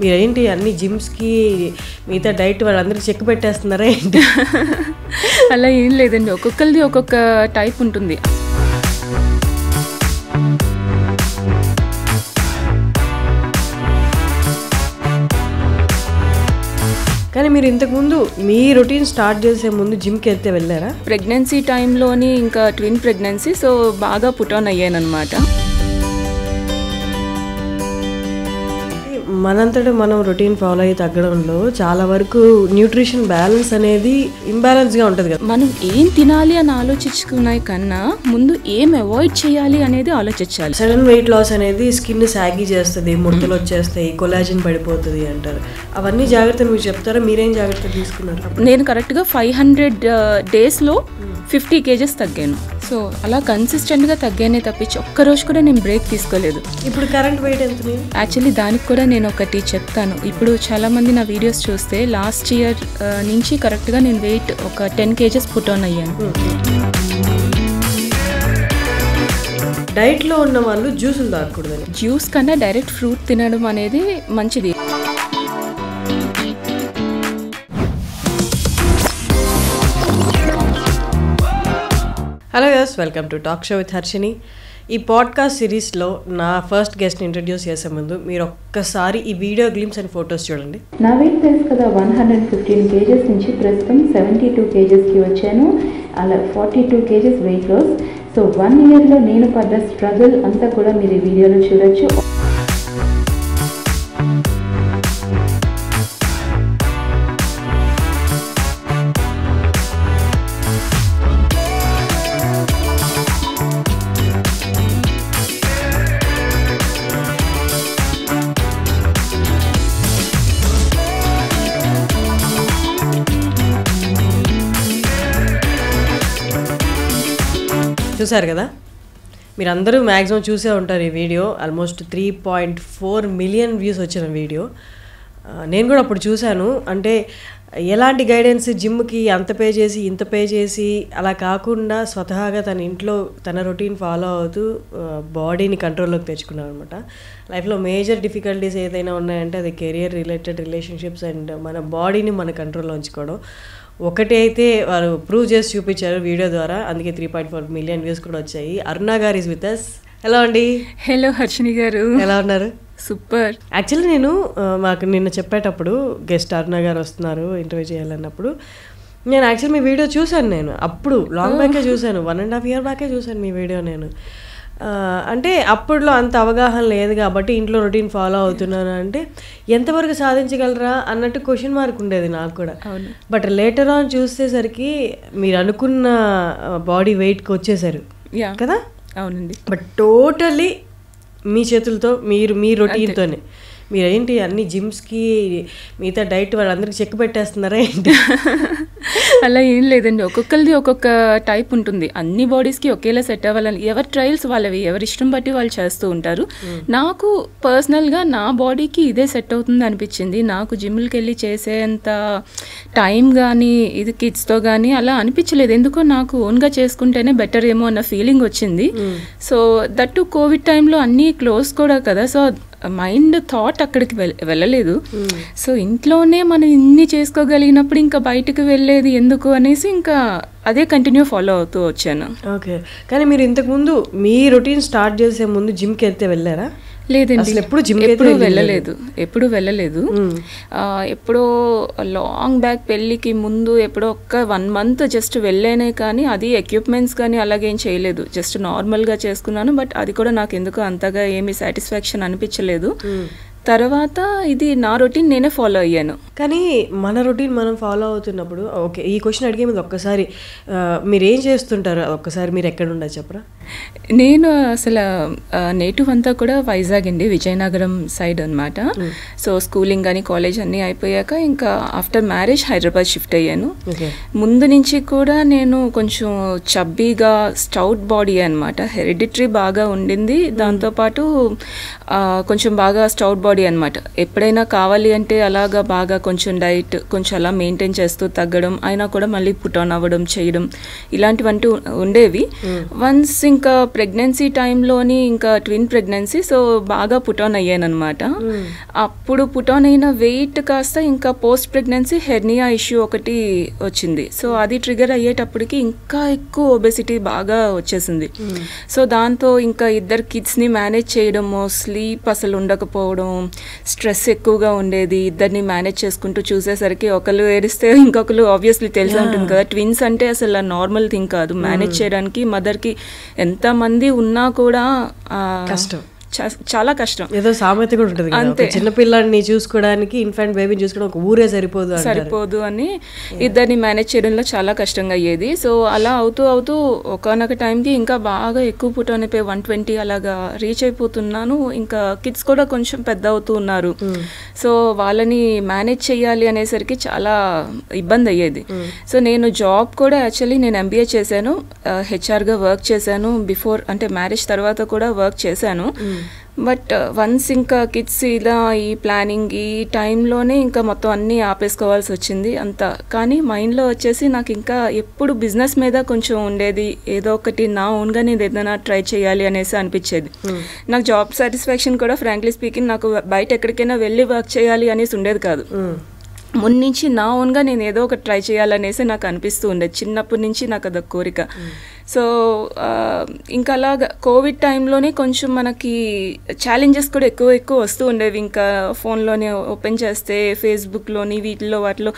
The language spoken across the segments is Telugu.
మీరేంటి అన్ని జిమ్స్కి మిగతా డైట్ వాళ్ళందరికీ చెక్ పెట్టేస్తున్నారా ఏంటి? అలా ఏం లేదండి, ఒక్కొక్కరిది ఒక్కొక్క టైప్ ఉంటుంది. కానీ మీరు ఇంతకుముందు మీ రొటీన్ స్టార్ట్ చేసే ముందు జిమ్కి వెళ్తే వెళ్ళారా? ప్రెగ్నెన్సీ టైంలోని ఇంకా ట్విన్ ప్రెగ్నెన్సీ, సో బాగా పుట్ ఆన్ అయ్యాను అనమాట. మనంతటా మనం రొటీన్ ఫాలో అయ్యి తగ్గడంలో చాలా వరకు న్యూట్రిషన్ బ్యాలెన్స్ అనేది ఇంబ్యాలెన్స్గా ఉంటుంది కదా. మనం ఏం తినాలి అని ఆలోచించుకునే కన్నా ముందు ఏం అవాయిడ్ చేయాలి అనేది ఆలోచించాలి. సడన్ వెయిట్ లాస్ అనేది స్కిన్ సాగి చేస్తుంది, ముడతలు వచ్చేస్తాయి, కొలాజిన్ పడిపోతుంది అంటారు. అవన్నీ జాగ్రత్తలు మీరు చెప్తారా? మీరేం జాగ్రత్తలు తీసుకున్నారు? నేను కరెక్ట్గా 500 డేస్లో 50 kgs తగ్గాను. సో అలా కన్సిస్టెంట్గా తగ్గానే తప్పించి ఒక్కరోజు కూడా నేను బ్రేక్ తీసుకోలేదు. ఇప్పుడు కరెంట్ వెయిట్ ఎంత? యాక్చువల్లీ దానికి కూడా నేను ఒకటి చెప్తాను. ఇప్పుడు చాలామంది నా వీడియోస్ చూస్తే లాస్ట్ ఇయర్ నుంచి కరెక్ట్గా నేను వెయిట్ ఒక 10 kgs పుట్ ఆన్ అయ్యాను. డైట్లో ఉన్న వాళ్ళు జ్యూసులు తాగకూడదు. జ్యూస్ కన్నా డైరెక్ట్ ఫ్రూట్ తినడం అనేది మంచిది. Hello yes, welcome to talk show with Harshini. ఈ పాడ్కాస్ట్ సిరీస్లో నా ఫస్ట్ గెస్ట్ని ఇంట్రడ్యూస్ చేసే ముందు మీరు ఒక్కసారి ఈ వీడియో గ్లిమ్స్ అండ్ ఫొటోస్ చూడండి. నా వెయిట్ తెలుసు కదా, 115 kgs నుంచి ప్రస్తుతం 72 kgsకి వచ్చాను. అలా 42 kgs వెయిట్ లాస్. సో 1 yearలో నేను పడ్డ స్ట్రగుల్ అంతా కూడా మీరు ఈ వీడియోలో చూడొచ్చు. చూసారు కదా, మీరందరూ మ్యాక్సిమం చూసే ఉంటారు ఈ వీడియో. ఆల్మోస్ట్ 3.4 మిలియన్ వ్యూస్ వచ్చిన వీడియో. నేను కూడా అప్పుడు చూశాను. అంటే ఎలాంటి గైడెన్స్, జిమ్కి అంత పే చేసి ఇంత పే చేసి అలా కాకుండా స్వతహాగా తన ఇంట్లో తన రొటీన్ ఫాలో అవుతూ బాడీని కంట్రోల్లోకి తెచ్చుకున్నాను అనమాట. లైఫ్లో మేజర్ డిఫికల్టీస్ ఏదైనా ఉన్నాయంటే అది కెరియర్ రిలేటెడ్, రిలేషన్షిప్స్ అండ్ మన బాడీని మన కంట్రోల్లో ఉంచుకోవడం. ఒకటి అయితే వారు ప్రూవ్ చేసి చూపించారు వీడియో ద్వారా. అందుకే 3.4 మిలియన్ వ్యూస్ కూడా వచ్చాయి. అరుణ గారు ఈజ్ విత్ అస్. హలో అండి. హలో హర్షిని గారు, ఎలా ఉన్నారు? సూపర్. యాక్చువల్లీ నేను మాకు నిన్న చెప్పేటప్పుడు గెస్ట్ అరుణ గారు వస్తున్నారు ఇంటర్వ్యూ చేయాలన్నప్పుడు నేను యాక్చువల్లీ మీ వీడియో చూశాను. నేను అప్పుడు లాంగ్ బ్యాకే చూశాను, 1.5 year బ్యాకే చూశాను మీ వీడియో నేను. అంటే అప్పట్లో అంత అవగాహన లేదు కాబట్టి ఇంట్లో రొటీన్ ఫాలో అవుతున్నాను అంటే ఎంతవరకు సాధించగలరా అన్నట్టు క్వశ్చన్ మార్క్ ఉండేది నాకు కూడా. బట్ లేటర్ ఆన్ చూసేసరికి మీరు అనుకున్న బాడీ వెయిట్కి వచ్చేసారు కదా. అవునండి. బట్ టోటలీ మీ చేతులతో మీరు మీ రొటీన్తోనే. మీరేంటి అన్ని జిమ్స్కి మిగతా డైట్ వాళ్ళందరికీ చెక్ పెట్టేస్తున్నారా ఏంటి? అలా ఏం లేదండి, ఒక్కొక్కరిది ఒక్కొక్క టైప్ ఉంటుంది. అన్ని బాడీస్కి ఒకేలా సెట్ అవ్వాలని ఎవరి ట్రయల్స్ వాళ్ళవి, ఎవరి ఇష్టం బట్టి వాళ్ళు చేస్తూ ఉంటారు. నాకు పర్సనల్గా నా బాడీకి ఇదే సెట్ అవుతుంది అనిపించింది. నాకు జిమ్కి వెళ్ళి చేసేంత టైం కానీ ఇది కిడ్స్తో కానీ అలా అనిపించలేదు. ఎందుకో నాకు ఓన్గా చేసుకుంటేనే బెటర్ ఏమో అన్న ఫీలింగ్ వచ్చింది. సో దట్టు కోవిడ్ టైంలో అన్నీ క్లోజ్ కూడా కదా, సో మైండ్ థాట్ అక్కడికి వెళ్ళలేదు. సో ఇంట్లోనే మనం ఇన్ని చేసుకోగలిగినప్పుడు ఇంకా బయటకు వెళ్ళేది ఎందుకు అనేసి ఇంకా అదే కంటిన్యూ ఫాలో అవుతూ వచ్చాను. ఓకే. కానీ మీరు ఇంతకుముందు మీ రొటీన్ స్టార్ట్ చేసే ముందు జిమ్కి వెళ్తే వెళ్ళారా? లేదండి, ఎప్పుడు వెళ్ళలేదు. ఎప్పుడో లాంగ్ బ్యాక్ పెళ్ళికి ముందు ఎప్పుడో ఒక్క 1 month జస్ట్ వెళ్ళానే, కానీ అది ఎక్విప్మెంట్స్ కానీ అలాగేం చేయలేదు. జస్ట్ నార్మల్గా చేసుకున్నాను. బట్ అది కూడా నాకు ఎందుకు అంతగా ఏమీ సాటిస్ఫాక్షన్ అనిపించలేదు. తర్వాత ఇది నా రొటీన్ నేనే ఫాలో అయ్యాను. కానీ మన రొటీన్ మనం ఫాలో అవుతున్నప్పుడు, ఓకే ఈ క్వశ్చన్ అడిగే ముందు ఒక్కసారి మీరేం చేస్తుంటారు, ఒక్కసారి మీరు ఎక్కడ ఉండదు చెప్పరా? నేను అసలు నేటివ్ అంతా కూడా వైజాగ్ అండి, విజయనగరం సైడ్ అనమాట. సో స్కూలింగ్ కానీ కాలేజ్ అన్నీ అయిపోయాక ఇంకా ఆఫ్టర్ మ్యారేజ్ హైదరాబాద్ షిఫ్ట్ అయ్యాను. ముందు నుంచి కూడా నేను కొంచెం చబ్బీగా స్టౌట్ బాడీ అనమాట, హెరిడిటరీ బాగా ఉండింది. దాంతోపాటు కొంచెం బాగా స్టౌట్ బాడీ అనమాట. ఎప్పుడైనా కావాలి అంటే అలాగా బాగా కొంచెం డైట్ కొంచెం అలా మెయింటైన్ చేస్తూ తగ్గడం, అయినా కూడా మళ్ళీ పుట్ ఆన్ అవ్వడం చేయడం ఇలాంటివంటూ ఉండేవి. వన్స్ ఇంకా ప్రెగ్నెన్సీ టైంలోని ఇంకా ట్విన్ ప్రెగ్నెన్సీ, సో బాగా పుటాన్ అయ్యాను అనమాట. అప్పుడు పుటాన్ అయిన వెయిట్ కాస్త ఇంకా పోస్ట్ ప్రెగ్నెన్సీ హెర్నియా ఇష్యూ ఒకటి వచ్చింది. సో అది ట్రిగర్ అయ్యేటప్పటికి ఇంకా ఎక్కువ ఒబెసిటీ బాగా వచ్చేసింది. సో దాంతో ఇంకా 2 కిడ్స్ని మేనేజ్ చేయడము, స్లీప్ అసలు ఉండకపోవడం, స్ట్రెస్ ఎక్కువగా ఉండేది. 2ని మేనేజ్ చేసుకుంటూ చూసేసరికి ఒకరు ఏడిస్తే ఇంకొకరు ఆబ్వియస్లీ తెలిసి ఉంటుంది కదా, ట్విన్స్ అంటే అసలు నార్మల్ థింగ్ కాదు. మేనేజ్ చేయడానికి మదర్కి ఎంతమంది ఉన్నా కూడా కష్టం, చాలా కష్టం. ఏదో సామెత కూడా ఉంటుంది అంతే, చిన్నపిల్లాడిని చూసుకోవడానికి ఇన్ఫాంట్ బేబీని చూసుకోవడం ఒక ఊరే సరిపోదు అని 2ని మేనేజ్ చేయడంలో చాలా కష్టంగా అయ్యేది. సో అలా అవుతూ ఒకనొక టైంకి ఇంకా బాగా ఎక్కువ పుటాన్ అయిపోయి 120 అలాగా రీచ్ అయిపోతున్నాను. ఇంకా కిడ్స్ కూడా కొంచెం పెద్ద అవుతూ ఉన్నారు. సో వాళ్ళని మేనేజ్ చేయాలి అనేసరికి చాలా ఇబ్బంది అయ్యేది. సో నేను జాబ్ కూడా యాక్చువల్లీ నేను MBA చేశాను, హెచ్ఆర్గా వర్క్ చేశాను. బిఫోర్ అంటే మ్యారేజ్ తర్వాత కూడా వర్క్ చేశాను. బట్ వన్స్ ఇంకా కిడ్స్ ఇలా ఈ ప్లానింగ్ ఈ టైంలోనే ఇంకా మొత్తం అన్నీ ఆపేసుకోవాల్సి వచ్చింది అంతా. కానీ మైండ్లో వచ్చేసి నాకు ఇంకా ఎప్పుడు బిజినెస్ మీద కొంచెం ఉండేది, ఏదో ఒకటి నా ఓన్గా నేను ఏదైనా ట్రై చేయాలి అనేసి అనిపించేది. నాకు జాబ్ సాటిస్ఫాక్షన్ కూడా ఫ్రాంక్లీ స్పీకింగ్ నాకు బయట ఎక్కడికైనా వెళ్ళి వర్క్ చేయాలి అనేసి ఉండేది కాదు. ముందు నుంచి నా ఓన్గా నేను ఏదో ఒకటి ట్రై చేయాలనేసి నాకు అనిపిస్తూ ఉండేది, చిన్నప్పటి నుంచి నాకు అదొక కోరిక. సో ఇంకా అలాగా కోవిడ్ టైంలోనే కొంచెం మనకి ఛాలెంజెస్ కూడా ఎక్కువ వస్తూ ఉండేవి. ఇంకా ఫోన్లోనే ఓపెన్ చేస్తే ఫేస్బుక్లోని వీటిలో వాటిలో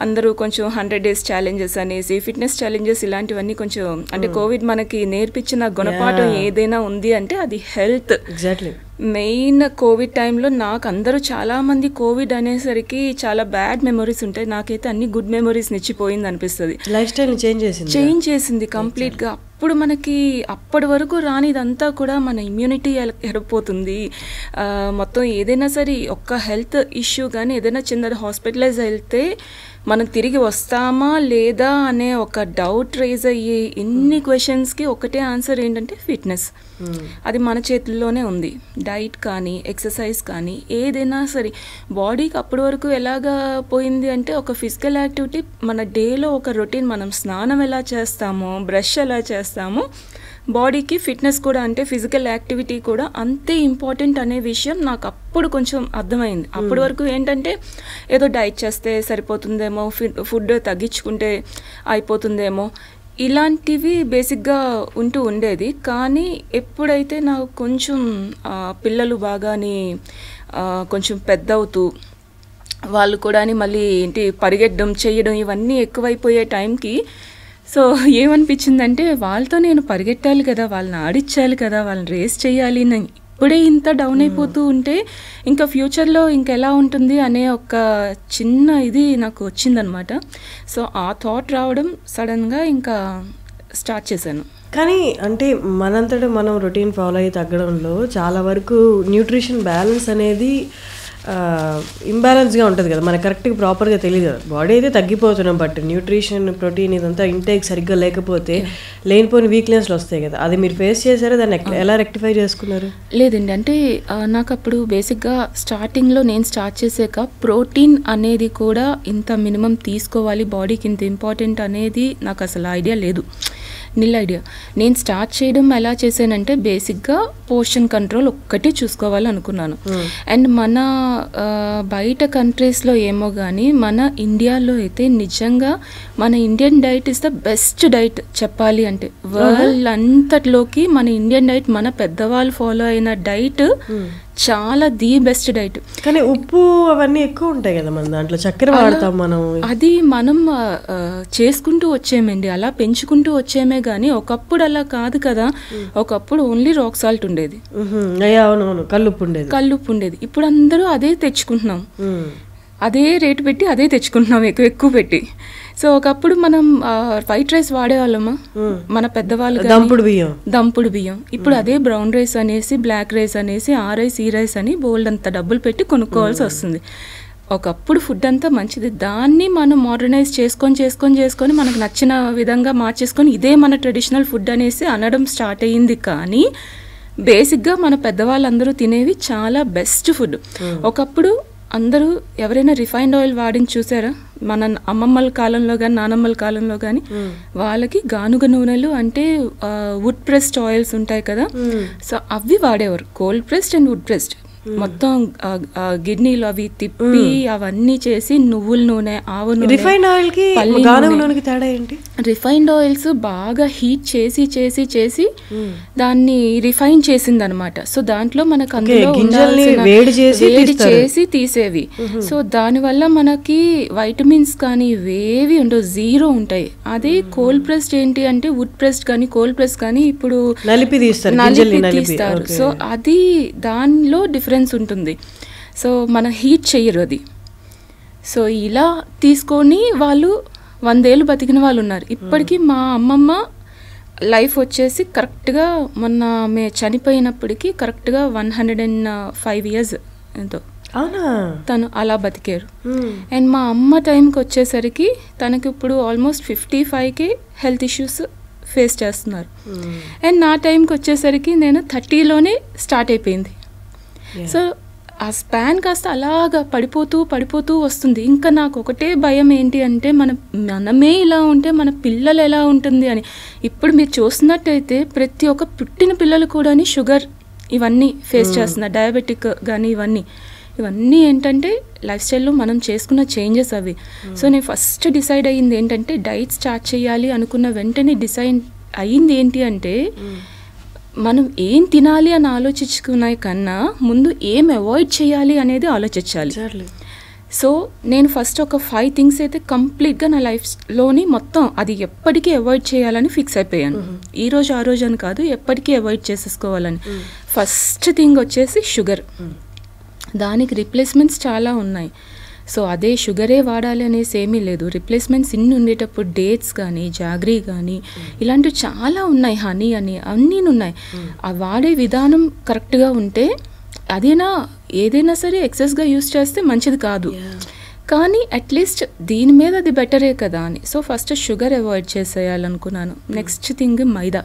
అందరూ కొంచెం 100 days ఛాలెంజెస్ అనేసి, ఫిట్నెస్ ఛాలెంజెస్ ఇలాంటివన్నీ కొంచెం అంటే కోవిడ్ మనకి నేర్పించిన గుణపాఠం ఏదైనా ఉంది అంటే అది హెల్త్. ఎగ్జాక్ట్లీ. మెయిన్ కోవిడ్ టైంలో నాకు అందరూ చాలామంది కోవిడ్ అనేసరికి చాలా బ్యాడ్ మెమరీస్ ఉంటాయి, నాకైతే అన్ని గుడ్ మెమరీస్ నిచ్చిపోయింది అనిపిస్తుంది. లైఫ్ స్టైల్ చేంజ్ చేసింది కంప్లీట్గా. అప్పుడు మనకి అప్పటి వరకు రానిదంతా కూడా మన ఇమ్యూనిటీ ఎడిపోతుంది. మొత్తం ఏదైనా సరే ఒక్క హెల్త్ ఇష్యూ కానీ ఏదైనా చిన్నది హాస్పిటలైజ్ వెళ్తే మనం తిరిగి వస్తామా లేదా అనే ఒక డౌట్ రేజ్ అయ్యి ఎన్ని క్వశ్చన్స్కి ఒకటే ఆన్సర్ ఏంటంటే ఫిట్నెస్. అది మన చేతుల్లోనే ఉంది. డైట్ కానీ ఎక్సర్సైజ్ కానీ ఏదైనా సరే బాడీకి అప్పటి వరకు ఎలాగా పోయింది అంటే ఒక ఫిజికల్ యాక్టివిటీ మన డేలో ఒక రొటీన్, మనం స్నానం ఎలా చేస్తామో బ్రష్ ఎలా చేస్తామో బాడీకి ఫిట్నెస్ కూడా అంటే ఫిజికల్ యాక్టివిటీ కూడా అంతే ఇంపార్టెంట్ అనే విషయం నాకు అప్పుడు కొంచెం అర్థమైంది. అప్పటి వరకు ఏంటంటే ఏదో డైట్ చేస్తే సరిపోతుందేమో, ఫుడ్ తగ్గించుకుంటే అయిపోతుందేమో, ఇలాంటివి బేసిక్గా ఉంటూ ఉండేది. కానీ ఎప్పుడైతే నాకు కొంచెం పిల్లలు బాగాని కొంచెం పెద్ద అవుతూ వాళ్ళు కూడా మళ్ళీ ఏంటి పరిగెట్టడం చేయడం ఇవన్నీ ఎక్కువైపోయే టైంకి సో ఏమనిపించిందంటే వాళ్ళతో నేను పరిగెట్టాలి కదా, వాళ్ళని ఆడిచ్చాలి కదా, వాళ్ళని రేస్ చేయాలి. ఇప్పుడే ఇంత డౌన్ అయిపోతూ ఉంటే ఇంకా ఫ్యూచర్లో ఇంకెలా ఉంటుంది అనే ఒక చిన్న ఇది నాకు వచ్చిందనమాట. సో ఆ థాట్ రావడం సడన్గా ఇంకా స్టార్ట్ చేశాను. కానీ అంటే మనంతటా మనం రొటీన్ ఫాలో అయ్యి తగ్గడంలో చాలా వరకు న్యూట్రిషన్ బ్యాలెన్స్ అనేది ఇంబ్యాలెన్స్గా ఉంటుంది కదా, మనకు కరెక్ట్గా ప్రాపర్గా తెలియదు కదా. బాడీ అయితే తగ్గిపోతున్నాం, బట్ న్యూట్రిషన్ ప్రోటీన్ ఇదంతా ఇంటేక్ సరిగ్గా లేకపోతే లేనిపోయిన వీక్నెస్లు వస్తాయి కదా. అది మీరు ఫేస్ చేశారా, దాన్ని ఎలా రెక్టిఫై చేసుకున్నారు? లేదండి, అంటే నాకు అప్పుడు బేసిక్గా స్టార్టింగ్లో నేను స్టార్ట్ చేసాక ప్రోటీన్ అనేది కూడా ఇంత మినిమం తీసుకోవాలి, బాడీకి ఇంత ఇంపార్టెంట్ అనేది నాకు అసలు ఐడియా లేదు, నిల్ ఐడియా. నేను స్టార్ట్ చేయడం ఎలా చేశానంటే బేసిక్గా పోర్షన్ కంట్రోల్ ఒక్కటే చూసుకోవాలనుకున్నాను. అండ్ మన బయట కంట్రీస్లో ఏమో కానీ మన ఇండియాలో అయితే నిజంగా మన Indian diet is the best diet చెప్పాలి అంటే. వరల్డ్ అంతట్లోకి మన ఇండియన్ డైట్, మన పెద్దవాళ్ళు ఫాలో అయిన డైట్ చాలా ది బెస్ట్ డైట్. కానీ ఉప్పు అవన్నీ ఎక్కువ ఉంటాయి కదా మన దాంట్లో, చక్కెర వాడతాం మనం. అది మనం చేసుకుంటూ వచ్చేమండి, అలా పెంచుకుంటూ వచ్చేమే కానీ ఒకప్పుడు అలా కాదు కదా. ఒకప్పుడు ఓన్లీ రాక్ సాల్ట్ ఉండేది, అవునవును, కల్లుప్పు ఉండేది. ఇప్పుడు అందరూ అదే తెచ్చుకుంటున్నాం, అదే రేటు పెట్టి అదే తెచ్చుకుంటున్నాం ఎక్కువ పెట్టి. సో ఒకప్పుడు మనం వైట్ రైస్ వాడేవాళ్ళమా మన పెద్దవాళ్ళు, దంపుడు బియ్యం. ఇప్పుడు అదే బ్రౌన్ రైస్ అనేసి, బ్లాక్ రైస్ అనేసి, ఆ రైస్ ఈ రైస్ అని బోల్డ్ అంత డబ్బులు పెట్టి కొనుక్కోవాల్సి వస్తుంది. ఒకప్పుడు ఫుడ్ అంతా మంచిది, దాన్ని మనం మోడర్నైజ్ చేసుకొని మనకు నచ్చిన విధంగా మార్చేసుకొని ఇదే మన ట్రెడిషనల్ ఫుడ్ అనేసి అనడం స్టార్ట్ అయ్యింది. కానీ బేసిక్గా మన పెద్దవాళ్ళందరూ తినేవి చాలా బెస్ట్ ఫుడ్. ఒకప్పుడు అందరూ ఎవరైనా రిఫైన్డ్ ఆయిల్ వాడించి చూసారా? మన అమ్మమ్మల కాలంలో కానీ నానమ్మల కాలంలో కానీ వాళ్ళకి గానుగ నూనెలు అంటే వుడ్ ప్రెస్డ్ ఆయిల్స్ ఉంటాయి కదా, సో అవి వాడేవారు. Cold pressed and would pressed మొత్తం గిడ్నీలు అవి తిప్పి అవన్నీ చేసి నువ్వుల నూనె, ఆవు నూనె, రిఫైన్డ్ ఆయిల్ కి గానుగ నూనెకి తేడా ఏంటి? రిఫైన్డ్ ఆయిల్స్ బాగా హీట్ చేసి చేసి చేసి దాన్ని రిఫైన్ చేసింది అనమాట. సో దాంట్లో మనకు అందులో వేడి చేసి తీసేవి. సో దానివల్ల మనకి వైటమిన్స్ కానీ ఇవేవి ఉండవు, జీరో ఉంటాయి. అదే కోల్డ్ ప్రెస్డ్ ఏంటి అంటే వుడ్ ప్రెస్డ్ కానీ కోల్డ్ ప్రెస్ కానీ ఇప్పుడు నలిపి తీస్తారు. సో అది దానిలో డిఫరెన్స్ ఉంటుంది. సో మన హీట్ చెయ్యరు అది. సో ఇలా తీసుకొని వాళ్ళు 100 ఏళ్ళు బతికిన వాళ్ళు ఉన్నారు. ఇప్పటికీ మా అమ్మమ్మ లైఫ్ వచ్చేసి కరెక్ట్గా మొన్న ఆమె చనిపోయినప్పటికీ కరెక్ట్గా 105 ఇయర్స్ ఎంతో తను అలా బతికారు. అండ్ మా అమ్మ టైంకి వచ్చేసరికి తనకి ఇప్పుడు ఆల్మోస్ట్ 55కే హెల్త్ ఇష్యూస్ ఫేస్ చేస్తున్నారు. అండ్ నా టైంకి వచ్చేసరికి నేను 30లోనే స్టార్ట్ అయిపోయింది. సో ఆ స్పాన్ కాస్త అలాగా పడిపోతూ వస్తుంది. ఇంకా నాకు ఒకటే భయం ఏంటి అంటే మనమే ఇలా ఉంటే మన పిల్లలు ఎలా ఉంటుంది అని. ఇప్పుడు మీరు చూస్తున్నట్టయితే ప్రతి ఒక్క పుట్టిన పిల్లలు కూడా షుగర్ ఇవన్నీ ఫేస్ చేస్తున్నారు, డయాబెటిక్ కానీ ఇవన్నీ ఏంటంటే లైఫ్ స్టైల్లో మనం చేసుకున్న చేంజెస్ అవి. సో నేను ఫస్ట్ డిసైడ్ అయ్యింది ఏంటంటే డైట్ స్టార్ట్ చేయాలి అనుకున్న వెంటనే డిసైడ్ అయ్యింది ఏంటి అంటే మనం ఏం తినాలి అని ఆలోచించుకునే కన్నా ముందు ఏం అవాయిడ్ చేయాలి అనేది ఆలోచించాలి. సో నేను ఫస్ట్ ఒక 5 థింగ్స్ అయితే కంప్లీట్గా నా లైఫ్లోని మొత్తం అది ఎప్పటికీ అవాయిడ్ చేయాలని ఫిక్స్ అయిపోయాను. ఈ రోజు ఆ రోజు అని కాదు, ఎప్పటికీ అవాయిడ్ చేసేసుకోవాలని. ఫస్ట్ థింగ్ వచ్చేసి షుగర్. దానికి రిప్లేస్మెంట్స్ చాలా ఉన్నాయి. సో అదే షుగరే వాడాలి అనేసి ఏమీ లేదు. రిప్లేస్మెంట్స్ ఇన్ని ఉండేటప్పుడు డేట్స్ కానీ జాగ్రీ కానీ ఇలాంటివి చాలా ఉన్నాయి, హనీ అని అన్నీ ఉన్నాయి. ఆ వాడే విధానం కరెక్ట్గా ఉంటే ఏదైనా సరే ఎక్సెస్గా యూస్ చేస్తే మంచిది కాదు, కానీ అట్లీస్ట్ దీని మీద అది బెటరే కదా అని. సో ఫస్ట్ షుగర్ అవాయిడ్ చేసేయాలనుకున్నాను. Next thing maida.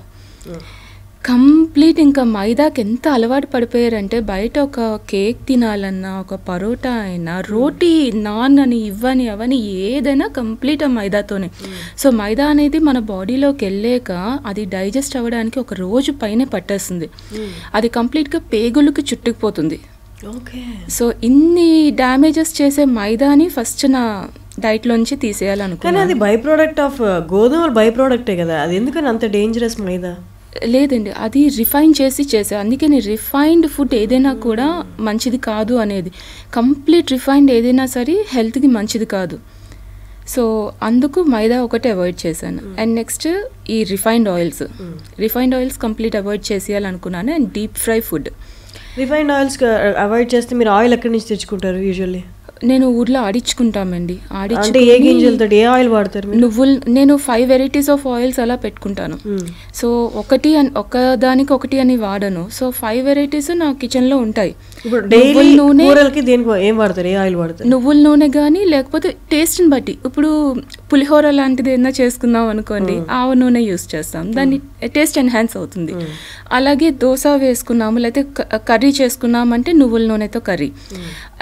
కంప్లీట్ ఇంకా మైదాకి ఎంత అలవాటు పడిపోయారంటే బయట ఒక కేక్ తినాలన్నా, ఒక పరోటా అయినా, రోటీ, నాన్ అని ఇవ్వని అవని ఏదైనా కంప్లీట్ ఆ మైదాతోనే. సో మైదా అనేది మన బాడీలోకి వెళ్ళాక అది డైజెస్ట్ అవ్వడానికి ఒక రోజు పైనే పట్టేస్తుంది. అది కంప్లీట్గా పేగులకి చుట్టుకుపోతుంది. సో ఇన్ని డ్యామేజెస్ చేసే మైదాని ఫస్ట్ నా డైట్లోంచి తీసేయాలనుకున్నాను. అది బై ప్రోడక్ట్ ఆఫ్ గోధుమలు, బై ప్రోడక్టే కదా, అది ఎందుకని అంత డేంజరస్ మైదా? లేదండి, అది రిఫైన్ చేసే అందుకే రిఫైన్డ్ ఫుడ్ ఏదైనా కూడా మంచిది కాదు అనేది. కంప్లీట్ రిఫైన్డ్ ఏదైనా సరే హెల్త్కి మంచిది కాదు. సో అందుకు మైదా ఒకటి అవాయిడ్ చేశాను. అండ్ నెక్స్ట్ ఈ రిఫైన్డ్ ఆయిల్స్ కంప్లీట్ అవాయిడ్ చేసేయాలనుకున్నాను. And deep fry food. Refined oils avoid చేస్తే మీరు ఆయిల్ ఎక్కడి నుంచి తెచ్చుకుంటారు యూజువల్లీ? నేను ఊర్లో ఆడించుకుంటామండి. ఏ ఆయిల్ వాడతారు? నువ్వులు. నేను 5 వెరైటీస్ ఆఫ్ ఆయిల్స్ అలా పెట్టుకుంటాను. సో ఒకదానికి ఒకటి అని వాడను. సో 5 వెరైటీస్ నా కిచెన్లో ఉంటాయి. నువ్వుల నూనె, నువ్వుల నూనె కానీ లేకపోతే టేస్ట్ని బట్టి. ఇప్పుడు పులిహోర లాంటిది ఏదైనా చేసుకుందాం అనుకోండి, ఆవ నూనె యూస్ చేస్తాం, దాన్ని టేస్ట్ ఎన్హాన్స్ అవుతుంది. అలాగే దోశ వేసుకున్నాము లేకపోతే కర్రీ చేసుకున్నామంటే నువ్వుల నూనెతో కర్రీ.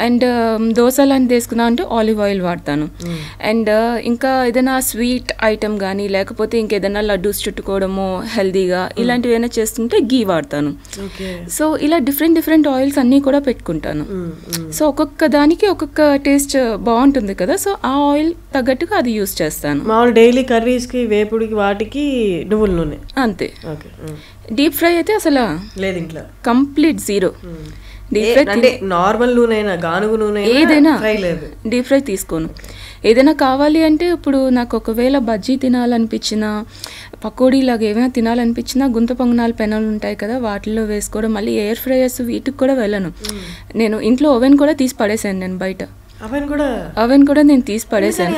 అండ్ దోశ లాంటిది వేసుకున్నాం అంటే ఆలివ్ ఆయిల్ వాడతాను. అండ్ ఇంకా ఏదైనా స్వీట్ ఐటమ్ కానీ లేకపోతే ఇంకేదైనా లడ్డూస్ చుట్టుకోవడము హెల్దీగా ఇలాంటివి ఏమైనా చేస్తుంటే గీ వాడతాను. సో ఇలా డిఫరెంట్ ఆయిల్స్ అన్నీ కూడా పెట్టుకుంటాను. సో ఒక్కొక్క దానికి ఒక్కొక్క టేస్ట్ బాగుంటుంది కదా, సో ఆ ఆయిల్ తగ్గట్టుగా అది యూస్ చేస్తాను. మామూలు డైలీ కర్రీస్కి, వేపుడికి, వాటికి నువ్వుల నూనె అంతే. డీప్ ఫ్రై అయితే అసలు లేదు, ఇంట్లో కంప్లీట్ జీరో. నార్మల్ నూనె, గానుగ నూనె, ఏదైనా డీప్ ఫ్రై తీసుకోను. ఏదైనా కావాలి అంటే ఇప్పుడు నాకు ఒకవేళ బజ్జీ తినాలనిపించినా, పకోడీ లాగా ఏమైనా తినాలనిపించినా గుంత పొంగనాలు పెనాలు ఉంటాయి కదా, వాటిల్లో వేసుకోవడం. మళ్ళీ ఎయిర్ ఫ్రైయర్స్ వీటికి కూడా వెళ్ళను. నేను ఇంట్లో ఓవెన్ కూడా తీసి పడేసాను. నేను బయట ఓవెన్ కూడా నేను తీసి పడేసాను.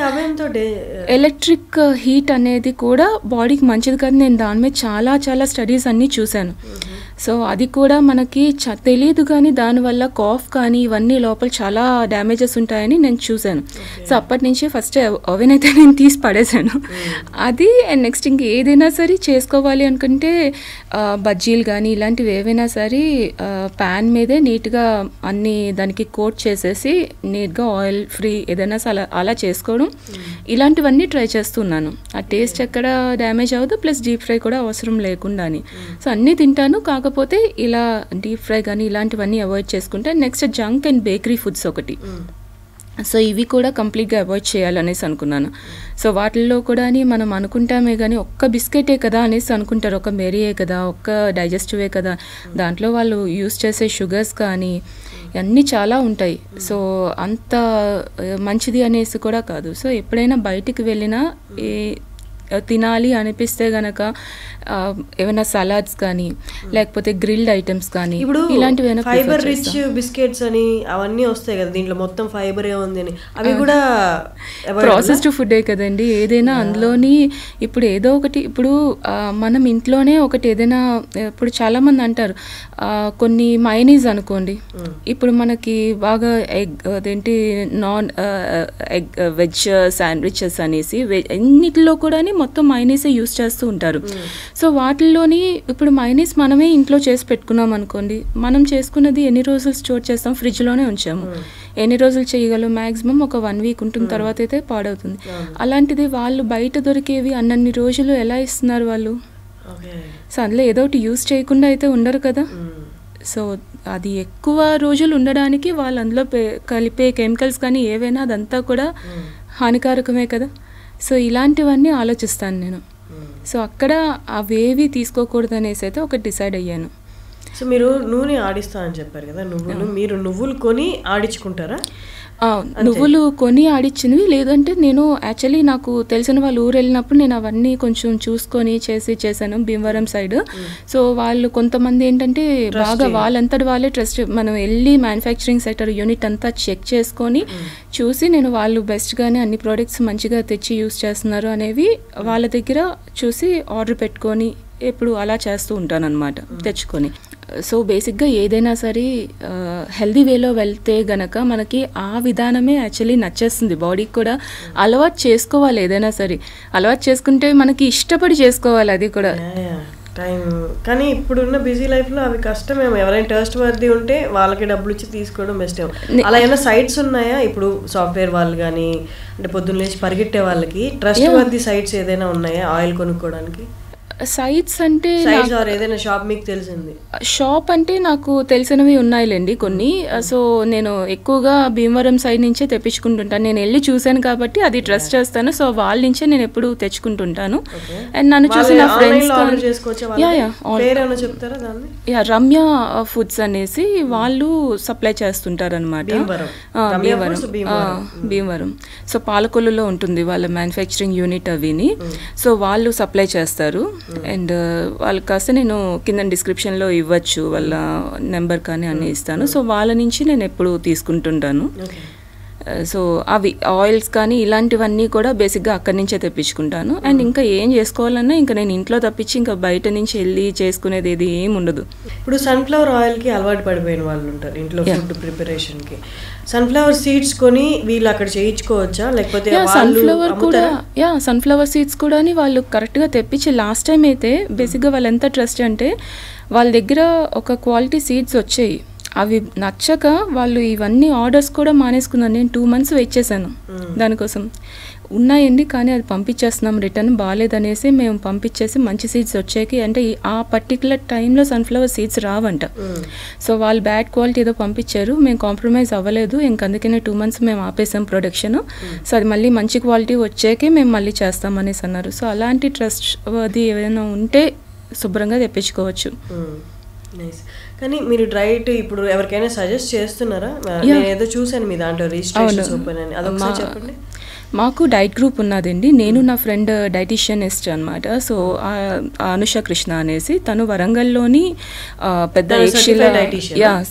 ఎలక్ట్రిక్ హీట్ అనేది కూడా బాడీకి మంచిది కాదు. నేను దాని మీద చాలా స్టడీస్ అన్నీ చూశాను. సో అది కూడా మనకి తెలియదు, కానీ దానివల్ల కాఫ్ కానీ ఇవన్నీ లోపల చాలా డ్యామేజెస్ ఉంటాయని నేను చూశాను. సో అప్పటి నుంచి ఫస్ట్ ఓవెన్ అయితే నేను తీసి పడేశాను. అది అండ్ నెక్స్ట్ ఇంక ఏదైనా సరే చేసుకోవాలి అనుకుంటే బజ్జీలు కానీ ఇలాంటివి ఏవైనా సరే ప్యాన్ మీదే నీట్గా అన్ని దానికి కోట్ చేసేసి నీట్గా ఆయిల్ ఫ్రీ ఏదైనా అలా చేసుకోవడం, ఇలాంటివన్నీ ట్రై చేస్తున్నాను. ఆ టేస్ట్ ఎక్కడ డ్యామేజ్ అవ్వదు, ప్లస్ డీప్ ఫ్రై కూడా అవసరం లేకుండా అని. సో అన్నీ తింటాను, కాకపోతే ఇలా డీప్ ఫ్రై కానీ ఇలాంటివన్నీ అవాయిడ్ చేసుకుంటే. Next junk and bakery foods ఒకటి, సో ఇవి కూడా కంప్లీట్గా అవాయిడ్ చేయాలనేసి అనుకున్నాను. సో వాటిల్లో కూడా మనం అనుకుంటామే కానీ ఒక్క బిస్కెటే కదా అనేసి అనుకుంటారు, ఒక మెరీయే కదా, ఒక్క డైజెస్టివే కదా, దాంట్లో వాళ్ళు యూస్ చేసే షుగర్స్ కానీ అన్నీ చాలా ఉంటాయి. సో అంత మంచిది అనేసి కూడా కాదు. సో ఎప్పుడైనా బయటికి వెళ్ళినా తినాలి అనిపిస్తే గనక ఏమైనా సలాడ్స్ కానీ లేకపోతే గ్రిల్డ్ ఐటమ్స్ కానీ ఇలాంటివి ఫైబర్ రిచ్ బిస్కెట్స్ అని అవన్నీ వస్తాయి కదా, దీంట్లో మొత్తం ఫైబర్ ఏ ఉంది అని, అవి కూడా ప్రాసెస్డ్ ఫుడ్డే కదండి ఏదైనా. అందులోని ఇప్పుడు ఏదో ఒకటి, ఇప్పుడు మనం ఇంట్లోనే ఒకటి ఏదైనా, ఇప్పుడు చాలా మంది అంటారు కొన్ని మైనీస్ అనుకోండి, ఇప్పుడు మనకి బాగా అదేంటి నాన్ వెజ్ శాండ్విచెస్ అనేసి అన్నిటిలో కూడా మొత్తం మైనీసే యూస్ చేస్తూ ఉంటారు. సో వాటిల్లోని ఇప్పుడు మైనీస్ మనమే ఇంట్లో చేసి పెట్టుకున్నాం అనుకోండి, మనం చేసుకున్నది ఎన్ని రోజులు స్టోర్ చేస్తాం, ఫ్రిడ్జ్లోనే ఉంచాము, ఎన్ని రోజులు చేయగలం, మ్యాక్సిమం ఒక 1 వీక్ ఉంటుంది, తర్వాత అయితే పాడవుతుంది. అలాంటిది వాళ్ళు బయట దొరికేవి అన్నన్ని రోజులు ఎలా ఇస్తున్నారు వాళ్ళు? సో అందులో ఏదో ఒకటి యూస్ చేయకుండా అయితే ఉండరు కదా. సో అది ఎక్కువ రోజులు ఉండడానికి వాళ్ళు అందులో కలిపే కెమికల్స్ కానీ ఏవైనా అదంతా కూడా హానికారకమే కదా. సో ఇలాంటివన్నీ ఆలోచిస్తాను నేను. సో అక్కడ అవేవి తీసుకోకూడదు అనేసి అయితే ఒకటి డిసైడ్ అయ్యాను. సో మీరు నూనె ఆడిస్తానని చెప్పారు కదా, మీరు నువ్వులు కొని ఆడించుకుంటారా? నువ్వులు కొని ఆడిచ్చినవి, లేదంటే నేను యాక్చువల్లీ నాకు తెలిసిన వాళ్ళు ఊరు వెళ్ళినప్పుడు నేను అవన్నీ కొంచెం చూసుకొని చేశాను భీమవరం సైడ్. సో వాళ్ళు కొంతమంది ఏంటంటే బాగా వాళ్ళంతటి వాళ్ళే ట్రస్ట్, మనం వెళ్ళి మ్యానుఫ్యాక్చరింగ్ సెక్టర్ యూనిట్ అంతా చెక్ చేసుకొని చూసి నేను వాళ్ళు బెస్ట్గానే అన్ని ప్రోడక్ట్స్ మంచిగా తెచ్చి యూస్ చేస్తున్నారు అనేవి వాళ్ళ దగ్గర చూసి ఆర్డర్ పెట్టుకొని ఎప్పుడు అలా చేస్తూ ఉంటాను అనమాట తెచ్చుకొని. సో బేసిక్గా ఏదైనా సరే హెల్దీ వేలో వెళ్తే గనక మనకి ఆ విధానమే యాక్చువల్లీ నచ్చేస్తుంది, బాడీకి కూడా అలవాటు చేసుకోవాలి. ఏదైనా సరే అలవాటు చేసుకుంటే మనకి ఇష్టపడి చేసుకోవాలి అది కూడా టైం. కానీ ఇప్పుడున్న బిజీ లైఫ్లో అవి కష్టమేమో, ఎవరైనా ట్రస్ట్ వర్ది ఉంటే వాళ్ళకి డబ్బులు ఇచ్చి తీసుకోవడం బెస్ట్ ఏమో. అలా ఏమైనా సైట్స్ ఉన్నాయా ఇప్పుడు సాఫ్ట్వేర్ వాళ్ళు కానీ, అంటే పొద్దున్న లేచి పరిగెట్టే వాళ్ళకి ట్రస్ట్ వర్ది సైట్స్ ఏదైనా ఉన్నాయా ఆయిల్ కొనుక్కోవడానికి? సైట్స్ అంటే ఏదైనా షాప్ మీకు తెలిసింది? షాప్ అంటే నాకు తెలిసినవి ఉన్నాయిలేండి కొన్ని. సో నేను ఎక్కువగా భీమవరం సైడ్ నుంచే తెప్పించుకుంటుంటాను, నేను వెళ్ళి చూశాను కాబట్టి అది ట్రస్ట్ చేస్తాను. సో వాళ్ళ నుంచే నేను ఎప్పుడు తెచ్చుకుంటుంటాను. అండ్ నన్ను చూసి నా ఫ్రెండ్స్ రమ్య ఫుడ్స్ అనేసి వాళ్ళు సప్లై చేస్తుంటారు అనమాట భీమవరం. సో పాలకొల్లులో ఉంటుంది వాళ్ళ మ్యానుఫ్యాక్చరింగ్ యూనిట్ అవిని. సో వాళ్ళు సప్లై చేస్తారు. అండ్ వాళ్ళకి కాస్త నేను కింద డిస్క్రిప్షన్లో ఇవ్వచ్చు వాళ్ళ నెంబర్ కానీ అన్నీ ఇస్తాను. సో వాళ్ళ నుంచి నేను ఎప్పుడు తీసుకుంటుంటాను. సో అవి ఆయిల్స్ కానీ ఇలాంటివన్నీ కూడా బేసిక్గా అక్కడి నుంచే తెప్పించుకుంటాను. అండ్ ఇంకా ఏం చేసుకోవాలన్నా ఇంకా నేను ఇంట్లో తప్పించి ఇంకా బయట నుంచి వెళ్ళి చేసుకునేది ఏది ఏమి ఉండదు. ఇప్పుడు సన్ఫ్లవర్ ఆయిల్కి అలవాటు పడిపోయిన వాళ్ళు ఉంటారు ఇంట్లో ఫుడ్ ప్రిపరేషన్కి. సన్ఫ్లవర్ సీడ్స్ కొని వీళ్ళు అక్కడ చేయించుకోవచ్చా, లేకపోతే సన్ఫ్లవర్ సీడ్స్ కూడా వాళ్ళు కరెక్ట్గా తెప్పించి లాస్ట్ టైం అయితే బేసిక్గా వాళ్ళు ఎంత ట్రస్ట్ అంటే వాళ్ళ దగ్గర ఒక క్వాలిటీ సీడ్స్ వచ్చాయి, అవి నచ్చక వాళ్ళు ఇవన్నీ ఆర్డర్స్ కూడా మానేసుకున్నాను. నేను 2 months వెయిట్ చేశాను దానికోసం. ఉన్నాయండి కానీ అది పంపించేస్తున్నాం రిటర్న్, బాగాలేదనేసి మేము పంపించేసి మంచి సీడ్స్ వచ్చాయి. అంటే ఆ పర్టికులర్ టైంలో సన్ఫ్లవర్ సీడ్స్ రావంట. సో వాళ్ళు బ్యాడ్ క్వాలిటీ ఏదో పంపించారు, మేము కాంప్రమైజ్ అవ్వలేదు, అందుకనే 2 months మేము ఆపేసాం ప్రొడక్షన్. సో అది మళ్ళీ మంచి క్వాలిటీ వచ్చాకే మేము మళ్ళీ చేస్తామనేసి అన్నారు. సో అలాంటి ట్రస్ట్ అది ఏదైనా ఉంటే శుభ్రంగా తెప్పించుకోవచ్చు. కానీ మీరు డైట్ ఇప్పుడు ఎవరికైనా సజెస్ట్ చేస్తున్నారా? నేను ఏదో చూసాను మీ దాంట్లో రిజిస్ట్రేషన్ ఓపెన్ అని, అదొకసారి చెప్పండి. మాకు డైట్ గ్రూప్ ఉన్నదండి. నేను నా ఫ్రెండ్ డైటీషియనిస్ట్ అనమాట. సో అనుష కృష్ణ అనేసి, తను వరంగల్లోని పెద్ద